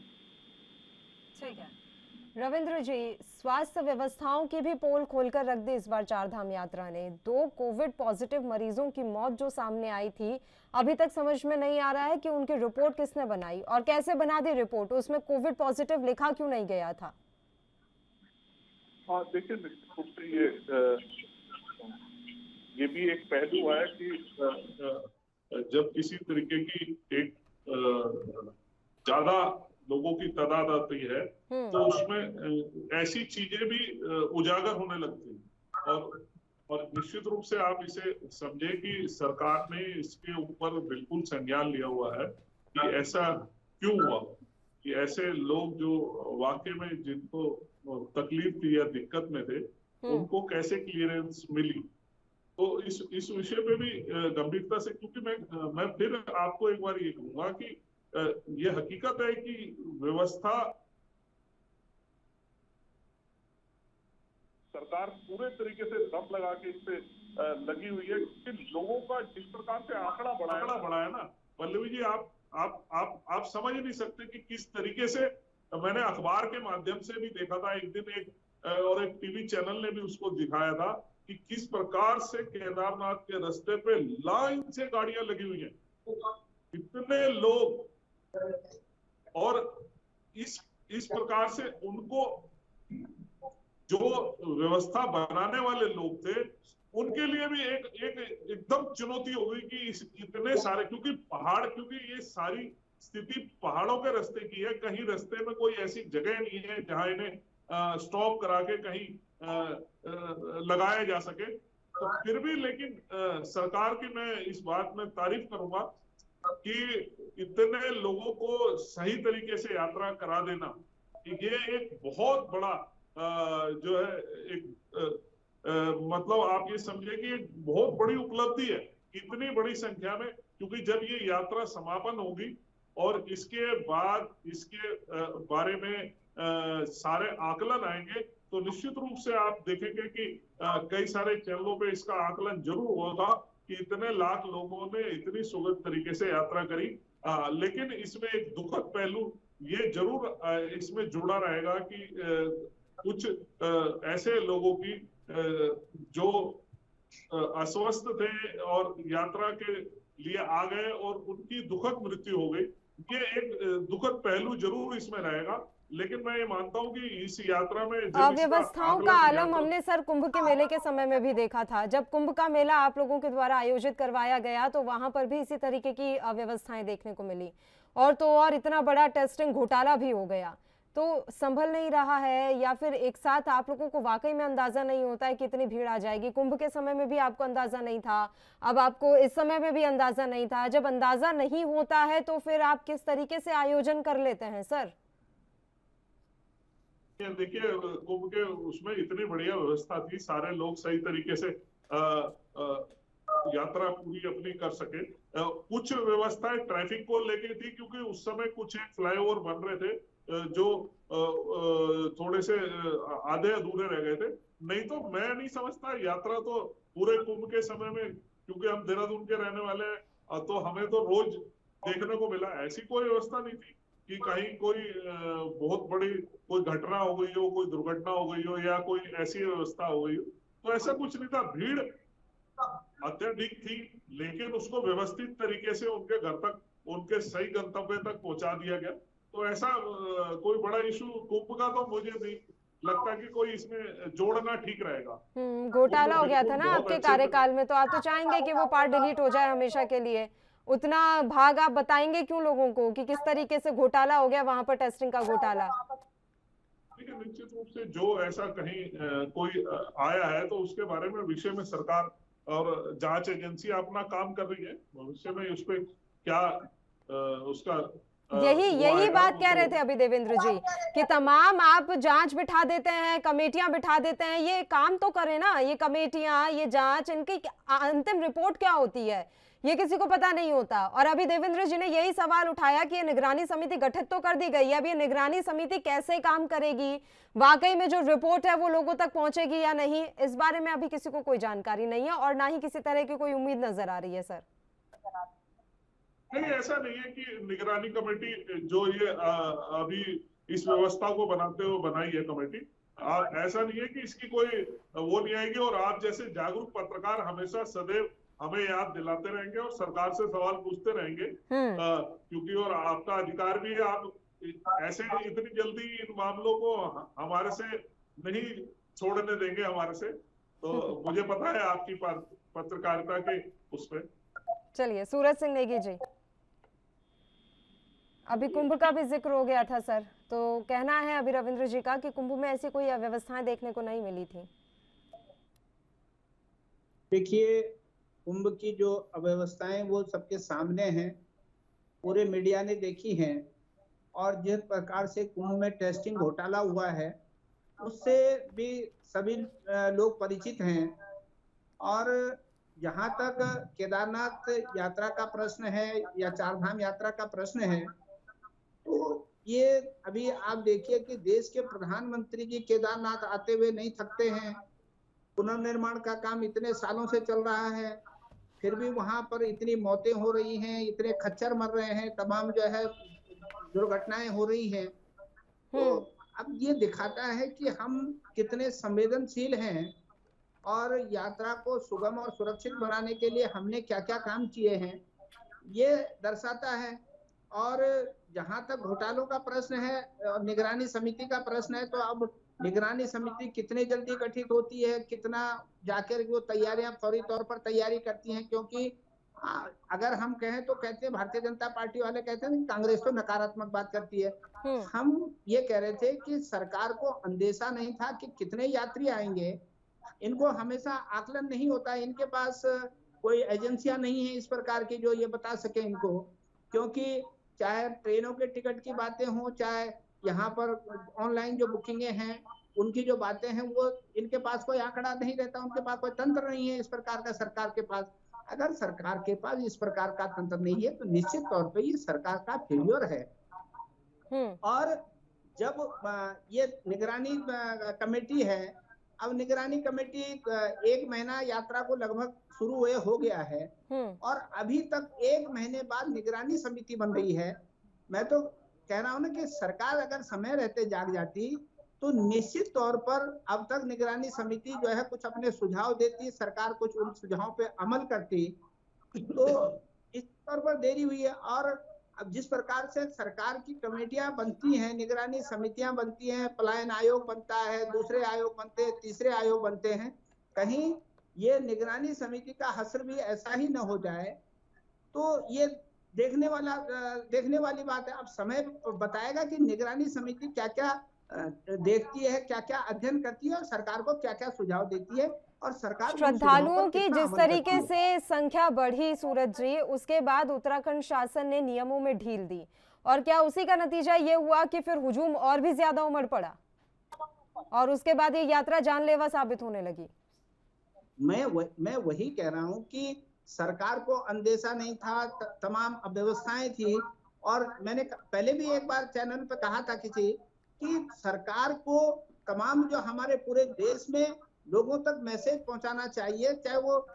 ठीक है रविंद्र जी, स्वास्थ्य व्यवस्थाओं की भी पोल खोलकर रख दी इस बार चारधाम यात्रा ने। 2 कोविड पॉजिटिव मरीजों की मौत जो सामने आई थी, अभी तक समझ में नहीं आ रहा है कि उनकी रिपोर्ट किसने बनाई और कैसे बना दी रिपोर्ट, उसमें कोविड पॉजिटिव लिखा क्यों नहीं गया था? हाँ देखिए, निश्चित रूप से ये भी एक पहलू है कि जब किसी तरीके की एक ज्यादा लोगों की तादाद आती है तो उसमें ऐसी चीजें भी उजागर होने लगती हैं। और निश्चित रूप से आप इसे समझे कि सरकार ने इसके ऊपर बिल्कुल संज्ञान लिया हुआ है कि ऐसा क्यों हुआ, कि ऐसे लोग जो वाकई में जिनको तकलीफ थी या दिक्कत में थे उनको कैसे क्लियरेंस मिली। तो इस विषय पे भी गंभीरता से, क्योंकि मैं फिर आपको एक बार ये कहूंगा कि ये हकीकत है कि व्यवस्था सरकार पूरे तरीके से दम लगा के इस पे लगी हुई है कि लोगों का जिस प्रकार से आंकड़ा बढ़ा है ना पल्लवी जी, आप समझ नहीं सकते कि किस तरीके से। मैंने अखबार के माध्यम से भी देखा था एक दिन, और एक टीवी चैनल ने भी उसको दिखाया था कि किस प्रकार से केदारनाथ के रास्ते पे लाइन से गाड़ियां लगी हुई हैं, इतने लोग। और इस प्रकार से उनको जो व्यवस्था बनाने वाले लोग थे उनके लिए भी एक एकदम चुनौती हो गई कि इतने सारे, क्योंकि ये सारी स्थिति पहाड़ों के रास्ते की है। कहीं रास्ते में कोई ऐसी जगह नहीं है जहां इन्हें स्टॉप करा के कहीं लगाया जा सके। तो फिर भी लेकिन सरकार की मैं इस बात में तारीफ करूंगा कि इतने लोगों को सही तरीके से यात्रा करा देना, ये एक बहुत बड़ा जो है एक मतलब आप ये समझे कि एक बहुत बड़ी उपलब्धि है इतनी बड़ी संख्या में। क्योंकि जब ये यात्रा समापन होगी और इसके बाद इसके बारे में सारे आकलन आएंगे तो निश्चित रूप से आप देखेंगे कि कई सारे चैनलों पे इसका आकलन जरूर होगा कि इतने लाख लोगों ने इतनी सुगम तरीके से यात्रा करी। लेकिन इसमें एक दुखद पहलू ये जरूर इसमें जुड़ा रहेगा कि कुछ ऐसे लोगों की जो अस्वस्थ थे और यात्रा के लिए आ गए और उनकी दुखद मृत्यु हो गई। ये एक दुखद पहलू जरूर इसमें रहेगा। लेकिन मैं ये मानता हूँ कि इस यात्रा में अव्यवस्थाओं का आलम हमने सर कुंभ के मेले के समय में भी देखा था। जब कुंभ का मेला आप लोगों के द्वारा आयोजित करवाया गया तो वहां पर भी इसी तरीके की अव्यवस्थाएं देखने को मिली, और तो और इतना बड़ा टेस्टिंग घोटाला भी हो गया। तो संभल नहीं रहा है या फिर एक साथ आप लोगों को वाकई में अंदाजा नहीं होता है कि इतनी भीड़ आ जाएगी? कुंभ के समय में भी आपको अंदाजा नहीं था, अब आपको इस समय में भी अंदाजा नहीं था। जब अंदाजा नहीं होता है तो फिर आप किस तरीके से आयोजन कर लेते हैं सर? देखिए, कुंभ के उसमें इतनी बढ़िया व्यवस्था थी, सारे लोग सही तरीके से यात्रा पूरी अपनी कर सके। कुछ व्यवस्थाएं ट्रैफिक को लेके थी क्योंकि उस समय कुछ एक फ्लाईओवर बन रहे थे जो थोड़े से आधे अधूरे रह गए थे। नहीं तो मैं नहीं समझता, यात्रा तो पूरे कुंभ के समय में, क्योंकि हम देहरादून के रहने वाले हैं तो हमें तो रोज देखने को मिला, ऐसी कोई व्यवस्था नहीं थी कि कहीं कोई बहुत बड़ी कोई घटना हो गई हो, कोई दुर्घटना हो गई हो या कोई ऐसी व्यवस्था हो गई हो। तो ऐसा कुछ नहीं था। भीड़ अत्यधिक थी लेकिन उसको व्यवस्थित तरीके से उनके घर तक, उनके सही गंतव्य तक पहुंचा दिया गया। तो ऐसा कोई बड़ा इशू कुंभ का तो मुझे नहीं लगता कि कोई इसमें जोड़ना ठीक रहेगा। घोटाला हो गया था ना आपके कार्यकाल में, तो आप तो चाहेंगे कि वो पार्ट डिलीट हो जाए हमेशा के लिए। उतना भाग आप बताएंगे क्यों लोगों को कि किस तरीके से घोटाला हो गया वहां पर, टेस्टिंग का घोटाला? निश्चित रूप से जो ऐसा कहीं कोई आया है तो उसके बारे में विषय में सरकार और जांच एजेंसी अपना काम कर रही है। भविष्य में उस पर क्या उसका यही बात कह रहे थे अभी देवेंद्र जी कि तमाम आप जांच बिठा देते हैं, कमेटियां बिठा देते हैं, ये काम तो करें ना, ये कमेटियां, ये जांच, इनकी अंतिम रिपोर्ट क्या होती है ये किसी को पता नहीं होता। और अभी देवेंद्र जी ने यही सवाल उठाया कि ये निगरानी समिति गठित तो कर दी गई है, अब ये निगरानी समिति कैसे काम करेगी, वाकई में जो रिपोर्ट है वो लोगों तक पहुंचेगी या नहीं, इस बारे में अभी किसी को कोई जानकारी नहीं है और ना ही किसी तरह की कोई उम्मीद नजर आ रही है सर। नहीं, ऐसा नहीं है कि निगरानी कमेटी जो ये अभी इस व्यवस्था को बनाते हुए बनाई है कमेटी, ऐसा नहीं है कि इसकी कोई वो नहीं आएगी। और आप जैसे जागरूक पत्रकार हमेशा सदैव हमें याद दिलाते रहेंगे और सरकार से सवाल पूछते रहेंगे, क्योंकि और आपका अधिकार भी है। आप ऐसे इतनी जल्दी इन मामलों को हमारे से नहीं छोड़ने देंगे हमारे से, तो मुझे पता है आपकी पत्रकारिता के उस पर। चलिए, सूरज सिंह नेगी जी, अभी कुंभ का भी जिक्र हो गया था सर, तो कहना है अभी रविंद्र जी का कि कुंभ में ऐसी कोई अव्यवस्थाएं देखने को नहीं मिली थी। देखिए, कुंभ की जो अव्यवस्थाएं वो सबके सामने हैं, पूरे मीडिया ने देखी हैं, और जिस प्रकार से कुंभ में टेस्टिंग घोटाला हुआ है उससे भी सभी लोग परिचित हैं। और जहां तक केदारनाथ यात्रा का प्रश्न है या चारधाम यात्रा का प्रश्न है, तो ये अभी आप देखिए कि देश के प्रधानमंत्री जी केदारनाथ आते हुए नहीं थकते हैं। पुनर्निर्माण का काम इतने सालों से चल रहा है, फिर भी वहां पर इतनी मौतें हो रही हैं, इतने खच्चर मर रहे हैं, तमाम जो है दुर्घटनाएं हो रही हैं। तो अब ये दिखाता है कि हम कितने संवेदनशील हैं और यात्रा को सुगम और सुरक्षित बनाने के लिए हमने क्या क्या काम किए हैं, ये दर्शाता है। और जहां तक घोटालों का प्रश्न है और निगरानी समिति का प्रश्न है, तो अब निगरानी समिति कितने जल्दी गठित होती है, कितना जाकर वो तैयारियां फौरी तौर पर तैयारी करती हैं, क्योंकि अगर हम कहें तो कहते हैं भारतीय जनता पार्टी वाले कहते हैं कांग्रेस तो नकारात्मक बात करती है। हम ये कह रहे थे कि सरकार को अंदेशा नहीं था कि कितने यात्री आएंगे, इनको हमेशा आकलन नहीं होता, इनके पास कोई एजेंसियां नहीं है इस प्रकार की जो ये बता सके इनको, क्योंकि चाहे ट्रेनों के टिकट की बातें हों, चाहे यहाँ पर ऑनलाइन जो बुकिंगें हैं उनकी जो बातें हैं, वो इनके पास कोई आंकड़ा नहीं रहता, उनके पास कोई तंत्र नहीं है इस प्रकार का सरकार के पास। अगर सरकार के पास इस प्रकार का तंत्र नहीं है तो निश्चित तौर पे ये सरकार का फेल्योर है। और जब ये निगरानी कमेटी है, अब निगरानी कमेटी 1 महीना यात्रा को लगभग शुरू हुए हो गया है और अभी तक 1 महीने बाद निगरानी समिति बन रही है। मैं तो कह रहा हूं ना कि सरकार अगर समय रहते जाग जाती तो निश्चित तौर पर अब तक निगरानी समिति जो है कुछ अपने सुझाव देती, सरकार कुछ उन सुझावों पे अमल करती। तो इस तौर पर देरी हुई है। और अब जिस प्रकार से सरकार की कमेटियां बनती हैं, निगरानी समितियां बनती हैं, पलायन आयोग बनता है, दूसरे आयोग बनते हैं, तीसरे आयोग बनते हैं, कहीं ये निगरानी समिति का हश्र भी ऐसा ही न हो जाए, तो ये देखने वाली बात है। अब समय बताएगा कि निगरानी समिति क्या क्या देखती है, क्या क्या अध्ययन करती है और सरकार को क्या क्या सुझाव देती है, और सरकार श्रद्धालुओं की जिस तरीके से संख्या बढ़ी सूरज जी, उसके बाद उत्तराखंड शासन ने नियमों में ढील दी, और क्या उसी का नतीजा ये हुआ कि फिर हुजूम और भी ज्यादा उमड़ पड़ा और उसके बाद ये यात्रा जानलेवा साबित होने लगी? मैं वही कह रहा हूं कि सरकार को अंदेशा नहीं था, तमाम अव्यवस्थाएं थी। और मैंने पहले भी एक बार चैनल पे कहा था कि सरकार को तमाम जो हमारे पूरे देश में लोगों तक मैसेज पहुंचाना चाहिए, चाहे वो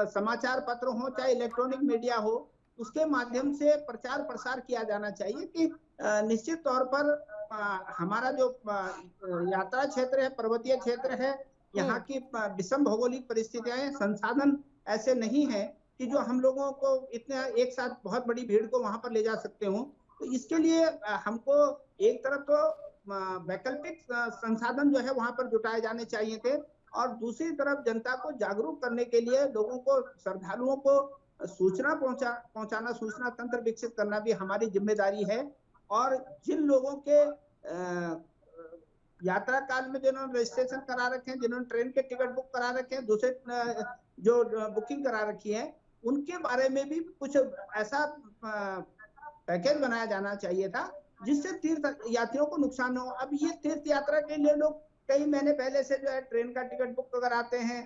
समाचार पत्र हो, चाहे इलेक्ट्रॉनिक मीडिया हो, उसके माध्यम से प्रचार प्रसार किया जाना चाहिए कि निश्चित तौर पर हमारा जो यात्रा क्षेत्र है, पर्वतीय क्षेत्र है, यहाँ की विषम भौगोलिक परिस्थितियां, संसाधन ऐसे नहीं है कि जो हम लोगों को इतना एक साथ बहुत बड़ी भीड़ को वहां पर ले जा सकते हो। तो इसके लिए हमको एक तरफ तो वैकल्पिक संसाधन जो है वहां पर जुटाए जाने चाहिए थे, और दूसरी तरफ जनता को जागरूक करने के लिए लोगों को, श्रद्धालुओं को सूचना पहुंचाना, सूचना तंत्र विकसित करना भी हमारी जिम्मेदारी है। और जिन लोगों के यात्रा काल में जिन्होंने रजिस्ट्रेशन करा रखे हैं, जिन्होंने ट्रेन के टिकट बुक करा रखे हैं, दूसरे जो बुकिंग करा रखी है, उनके बारे में भी कुछ ऐसा पैकेज बनाया जाना चाहिए था जिससे तीर्थ यात्रियों को नुकसान न हो। अब ये तीर्थ यात्रा के लिए लोग कई महीने पहले से जो है ट्रेन का टिकट बुक कराते हैं,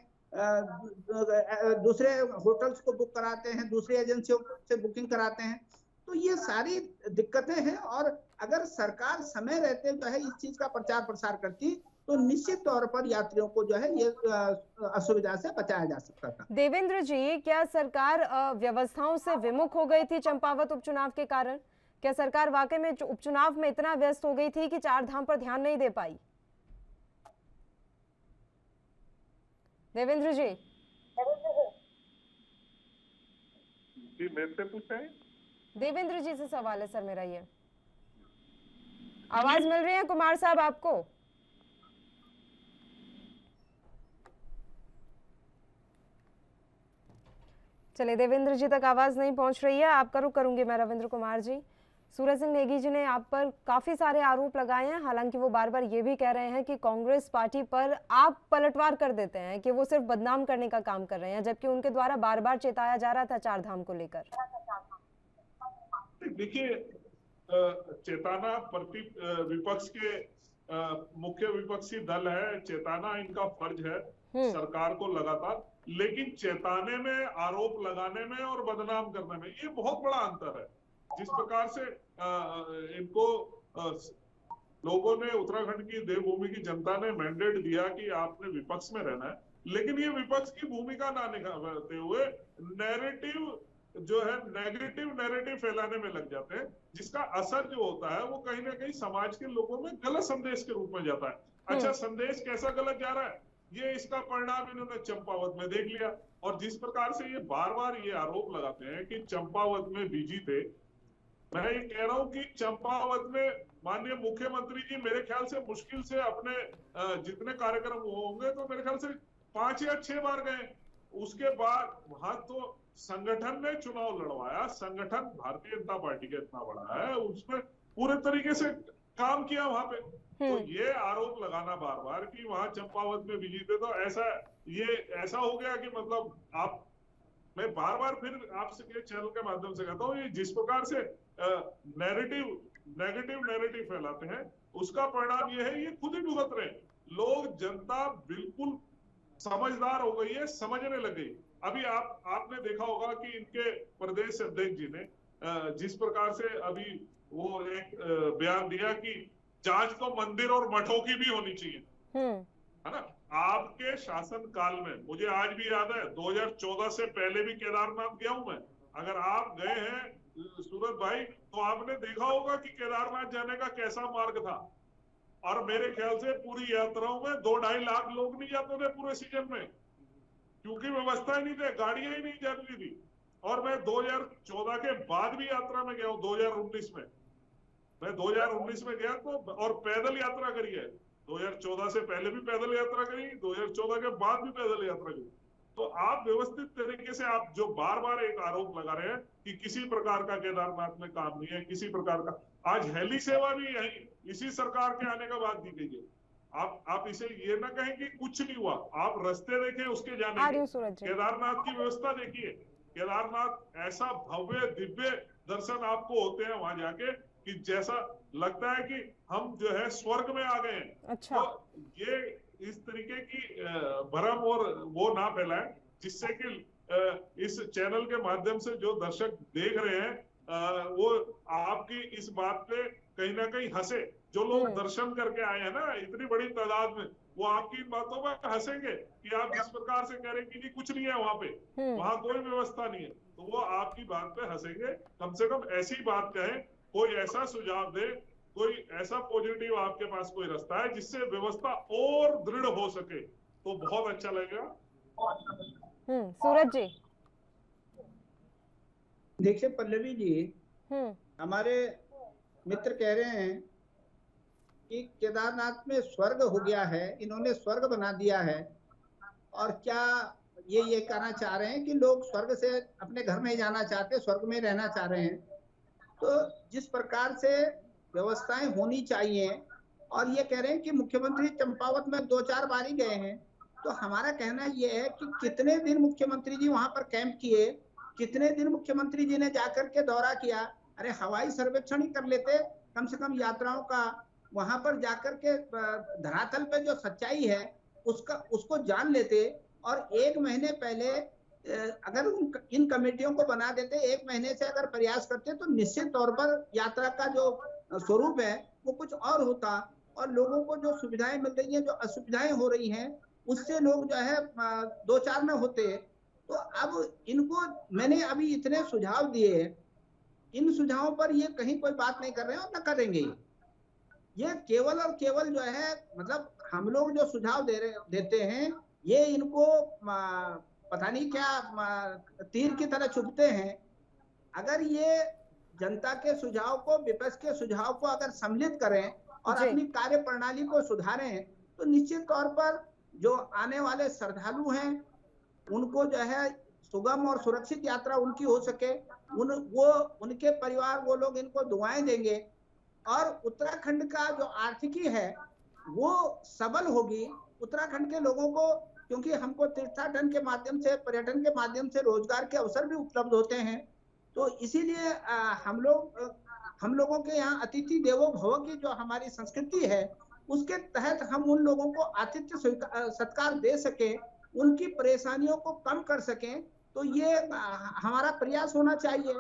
दूसरे होटल्स को बुक कराते हैं, दूसरी एजेंसियों से बुकिंग कराते हैं। तो ये सारी दिक्कतें हैं, और अगर सरकार समय रहते जो है इस चीज का प्रचार प्रसार करती तो निश्चित तौर पर यात्रियों को जो है ये असुविधा से बचाया जा सकता था। देवेंद्र जी, क्या सरकार व्यवस्थाओं से विमुख हो गई थी चंपावत उपचुनाव के कारण? क्या सरकार वाकई में उपचुनाव में इतना व्यस्त हो गई थी कि चार धाम पर ध्यान नहीं दे पाई? देवेंद्र जी मेरे से पूछें। देवेंद्र जी से सवाल है सर मेरा। ये आवाज मिल रही है कुमार साहब आपको? चलिए, देवेंद्र जी तक आवाज नहीं पहुंच रही है, आपका रुख करूंगी मैं रविंद्र कुमार जी। सूरज सिंह नेगी जी ने आप पर काफी सारे आरोप लगाए हैं, हालांकि वो बार बार ये भी कह रहे हैं कि कांग्रेस पार्टी पर आप पलटवार कर देते हैं, कि वो सिर्फ बदनाम करने का काम कर रहे हैं, जबकि उनके द्वारा बार बार चेताया जा रहा था 4 धाम को लेकर। देखिए, चेताना विपक्ष के मुख्य विपक्षी दल है, चेताना इनका फर्ज है सरकार को लगातार, लेकिन चेताने में, आरोप लगाने में और बदनाम करने में ये बहुत बड़ा अंतर है। जिस प्रकार से इनको लोगों ने, उत्तराखंड की देवभूमि की जनता ने मैंडेट दिया कि आपने विपक्ष में रहना है, लेकिन ये विपक्ष की भूमिका ना निभाते हुए नैरेटिव जो है, नेगेटिव नैरेटिव फैलाने में लग जाते हैं, जिसका असर जो होता है वो कहीं ना कहीं समाज के लोगों में गलत संदेश के रूप में जाता है। अच्छा, संदेश कैसा गलत जा रहा है, ये इसका परिणाम इन्होंने चंपावत में देख लिया। और जिस प्रकार से ये बार बार ये आरोप लगाते हैं कि चंपावत में बिजी थे, मैं ये कह रहा हूं कि चंपावत में माननीय मुख्यमंत्री जी मेरे ख्याल से मुश्किल से अपने जितने कार्यक्रम होंगे तो मेरे ख्याल से 5 या 6 बार गए। उसके बाद वहां तो संगठन ने चुनाव लड़वाया, संगठन भारतीय जनता पार्टी का इतना बड़ा है, उसमें पूरे तरीके से काम किया वहां पे। तो ये आरोप लगाना बार बार कि वहां चंपावत में बिजी थे, तो ऐसा हो गया कि मतलब आप, मैं बार बार फिर आपसे चैनल के माध्यम से कहता हूँ, ये जिस प्रकार से नेगेटिव नैरेटिव फैलाते हैं, उसका परिणाम ये है, ये खुद ही भुगत रहे हैं। लोग, जनता बिल्कुल समझदार हो गई है, समझने लग गई। अभी आपने देखा होगा कि इनके प्रदेश अध्यक्ष जी ने जिस प्रकार से अभी वो एक बयान दिया कि जांच तो मंदिर और मठों की भी होनी चाहिए, है ना। आपके शासन काल में, मुझे आज भी याद है, 2014 से पहले भी केदारनाथ गया हूं मैं। अगर आप गए हैं सूरज भाई, तो आपने देखा होगा कि केदारनाथ जाने का कैसा मार्ग था। और मेरे ख्याल से पूरी यात्राओं में 2-2.5 लाख लोग नहीं जाते थे पूरे सीजन में, क्योंकि व्यवस्था ही नहीं थी, गाड़ियां ही नहीं जाती थी। और मैं 2014 के बाद भी यात्रा में गया हूँ, 2019 में। मैं 2019 में गया तो, और पैदल यात्रा करी है। 2014 से पहले भी पैदल यात्रा करी, 2014 के बाद भी पैदल यात्रा करी। तो आप व्यवस्थित तरीके से, आप जो बार बार एक आरोप लगा रहे हैं कि किसी प्रकार का केदारनाथ में काम नहीं है, किसी प्रकार का, आज हेली सेवा भी यही इसी सरकार के आने के बाद दी गई है। आप इसे ये ना कहें कि कुछ नहीं हुआ, आप रास्ते देखें उसके जाने के, केदारनाथ की व्यवस्था देखिए। केदारनाथ ऐसा भव्य दिव्य दर्शन आपको होते हैं वहां जाके कि जैसा लगता है कि हम जो है स्वर्ग में आ गए हैं। अच्छा। तो ये इस तरीके की भ्रम और वो ना फैलाएं, जिससे कि इस चैनल के माध्यम से जो दर्शक देख रहे हैं वो आपकी इस बात पे कहीं ना कहीं हंसे। जो लोग दर्शन करके आए हैं ना इतनी बड़ी तादाद में, वो आपकी इन बातों पर हंसेंगे कि आप जिस प्रकार से कह रहे हैं कि कुछ नहीं है वहां पे, वहां कोई व्यवस्था नहीं है, तो वो आपकी बात पे हंसेंगे। कम से कम ऐसी बात कहें, कोई ऐसा सुझाव दे, कोई ऐसा पॉजिटिव आपके पास कोई रास्ता है जिससे व्यवस्था और दृढ़ हो सके, तो बहुत अच्छा लगेगा। सूरज जी, देखिए पल्लवी जी, हमारे मित्र कह रहे हैं कि केदारनाथ में स्वर्ग हो गया है, इन्होंने स्वर्ग बना दिया है। और क्या ये कहना चाह रहे हैं कि लोग स्वर्ग से अपने घर में जाना चाहते, स्वर्ग में रहना चाह रहे हैं। तो जिस प्रकार से व्यवस्थाएं होनी चाहिए, और ये कह रहे हैं कि मुख्यमंत्री चंपावत में 2-4 बार ही गए हैं, तो हमारा कहना ये है कि कितने दिन मुख्यमंत्री जी वहां पर कैंप किए, कितने दिन मुख्यमंत्री जी ने जाकर के दौरा किया। अरे हवाई सर्वेक्षण ही कर लेते, कम से कम यात्राओं का, वहां पर जाकर के धरातल पे जो सच्चाई है उसको जान लेते। और 1 महीने पहले अगर इन कमेटियों को बना देते, 1 महीने से अगर प्रयास करते, तो निश्चित तौर पर यात्रा का जो स्वरूप है वो कुछ और होता, और लोगों को जो सुविधाएं मिल रही हैं, जो असुविधाएं हो रही हैं, उससे लोग जो है 2-4 में होते। तो अब इनको मैंने अभी इतने सुझाव दिए, इन सुझावों पर ये कहीं कोई बात नहीं कर रहे हैं और न करेंगे। ये केवल और केवल जो है, मतलब हम लोग जो सुझाव देते हैं, ये इनको पता नहीं क्या तीर की तरह चुभते हैं। अगर ये जनता के सुझाव को, विपक्ष के सुझाव को अगर सम्मिलित करें और अपनी कार्य प्रणाली को सुधारें, तो निश्चित तौर पर जो आने वाले श्रद्धालु हैं उनको जो है सुगम और सुरक्षित यात्रा उनकी हो सके, उनके परिवार वो लोग इनको दुआएं देंगे और उत्तराखंड का जो आर्थिकी है वो सबल होगी। उत्तराखंड के लोगों को, क्योंकि हमको तीर्थाटन के माध्यम से, पर्यटन के माध्यम से रोजगार के अवसर भी उपलब्ध होते हैं, तो इसीलिए हम लोगों के यहाँ अतिथि देवो भव की जो हमारी संस्कृति है उसके तहत हम उन लोगों को आतिथ्य सत्कार दे सके, उनकी परेशानियों को कम कर सकें, तो ये हमारा प्रयास होना चाहिए।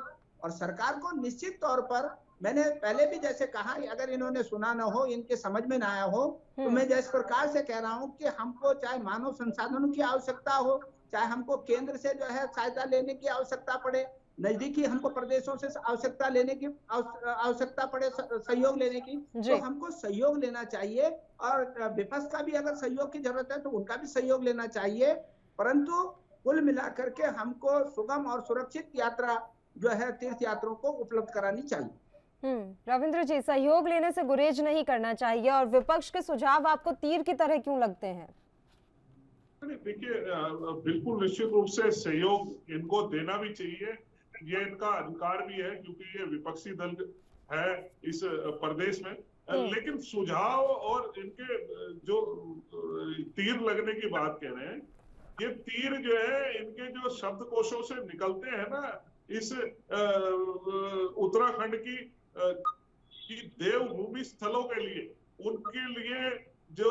और सरकार को निश्चित तौर पर, मैंने पहले भी जैसे कहा, अगर इन्होंने सुना ना हो, इनके समझ में ना आया हो, तो मैं जिस प्रकार से कह रहा हूं कि हमको चाहे मानव संसाधनों की आवश्यकता हो, चाहे हमको केंद्र से जो है सहायता लेने की आवश्यकता पड़े, नजदीकी हमको प्रदेशों से आवश्यकता लेने की आवश्यकता पड़े, सहयोग लेने की, तो हमको सहयोग लेना चाहिए। और विपक्ष का भी अगर सहयोग की जरूरत है तो उनका भी सहयोग लेना चाहिए, परंतु कुल मिलाकर के हमको सुगम और सुरक्षित यात्रा जो है तीर्थ यात्रियों को उपलब्ध करानी चाहिए। रविंद्र जी, सहयोग लेने से गुरेज नहीं करना चाहिए, और विपक्ष के सुझाव आपको तीर की तरह क्यों लगते हैं? देखिए, बिल्कुल निश्चित रूप से सहयोग इनको देना भी चाहिए, ये इनका अधिकार भी है, क्योंकि ये विपक्षी दल है इस प्रदेश में। लेकिन सुझाव और इनके जो तीर लगने की बात कह रहे हैं, ये तीर जो है इनके जो शब्दकोशों से निकलते हैं ना, इस उत्तराखंड की देवभूमि स्थलों के लिए, उनके लिए जो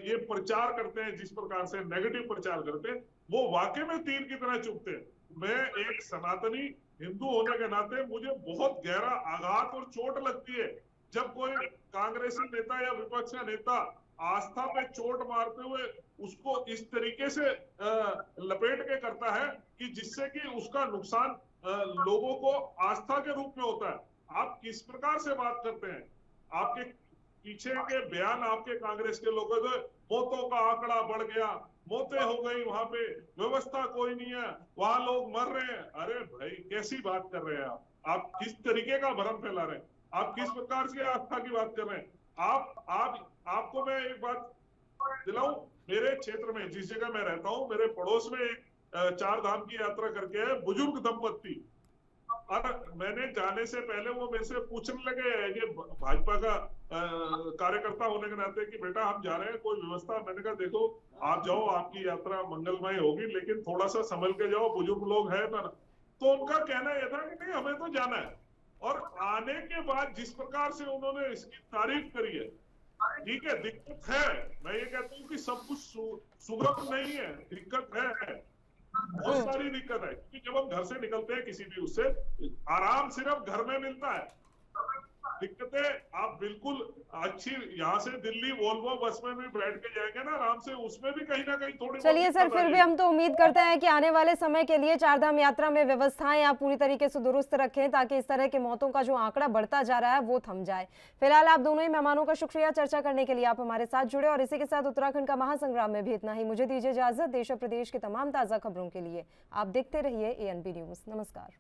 ये प्रचार करते हैं, जिस प्रकार से नेगेटिव प्रचार करते हैं, वो वाकई में तीर की तरह चुभते हैं। मैं एक सनातनी हिंदू होने के नाते मुझे बहुत गहरा आघात और चोट लगती है जब कोई कांग्रेसी नेता या विपक्ष का नेता आस्था पे चोट मारते हुए उसको इस तरीके से लपेट के करता है कि जिससे कि उसका नुकसान लोगों को आस्था के रूप में होता है। आप किस प्रकार से बात करते हैं? आपके पीछे के बयान आपके कांग्रेस के लोगों ने, मौतों का आंकड़ा बढ़ गया, मौतें हो गई, वहां पे व्यवस्था कोई नहीं है, वहां लोग मर रहे हैं। अरे भाई, कैसी बात कर रहे हैं आप किस तरीके का भ्रम फैला रहे हैं? आप किस प्रकार से आस्था की बात कर रहे हैं? आपको मैं एक बात दिलाऊं, मेरे क्षेत्र में, जिस जगह मैं रहता हूं, मेरे पड़ोस में एक 4 धाम की यात्रा करके है बुजुर्ग दंपत्ति, और मैंने जाने से पहले वो मेरे से पूछने लगे, ये भाजपा का कार्यकर्ता होने के नाते, कि बेटा हम जा रहे हैं, कोई व्यवस्था? मैंने कहा देखो, आप जाओ, आपकी यात्रा मंगलमय होगी, लेकिन थोड़ा सा संभल के जाओ, बुजुर्ग लोग हैं ना। तो उनका कहना यह था कि नहीं, हमें तो जाना है। और आने के बाद जिस प्रकार से उन्होंने इसकी तारीफ करी है, ठीक है, दिक्कत है, मैं ये कहता हूँ कि सब कुछ सुगम नहीं है, दिक्कत है, बहुत सारी दिक्कत है। क्योंकि जब हम घर से निकलते हैं किसी भी, उससे आराम सिर्फ घर में मिलता है। दिक्कतें आप बिल्कुल अच्छी, यहाँ से दिल्ली वोल्वो बस में भी बैठ के जाएंगे ना आराम से, उसमें भी कहीं ना कहीं थोड़ी। चलिए सर, फिर भी हम तो उम्मीद करते हैं कि आने वाले समय के लिए चारधाम यात्रा में व्यवस्थाएं आप पूरी तरीके से दुरुस्त रखें, ताकि इस तरह के मौतों का जो आंकड़ा बढ़ता जा रहा है वो थम जाए। फिलहाल आप दोनों ही मेहमानों का शुक्रिया, चर्चा करने के लिए आप हमारे साथ जुड़े। और इसी के साथ उत्तराखंड का महासंग्राम में भी इतना ही। मुझे दीजिए इजाजत। देश और प्रदेश की तमाम ताजा खबरों के लिए आप देखते रहिए ANP न्यूज। नमस्कार।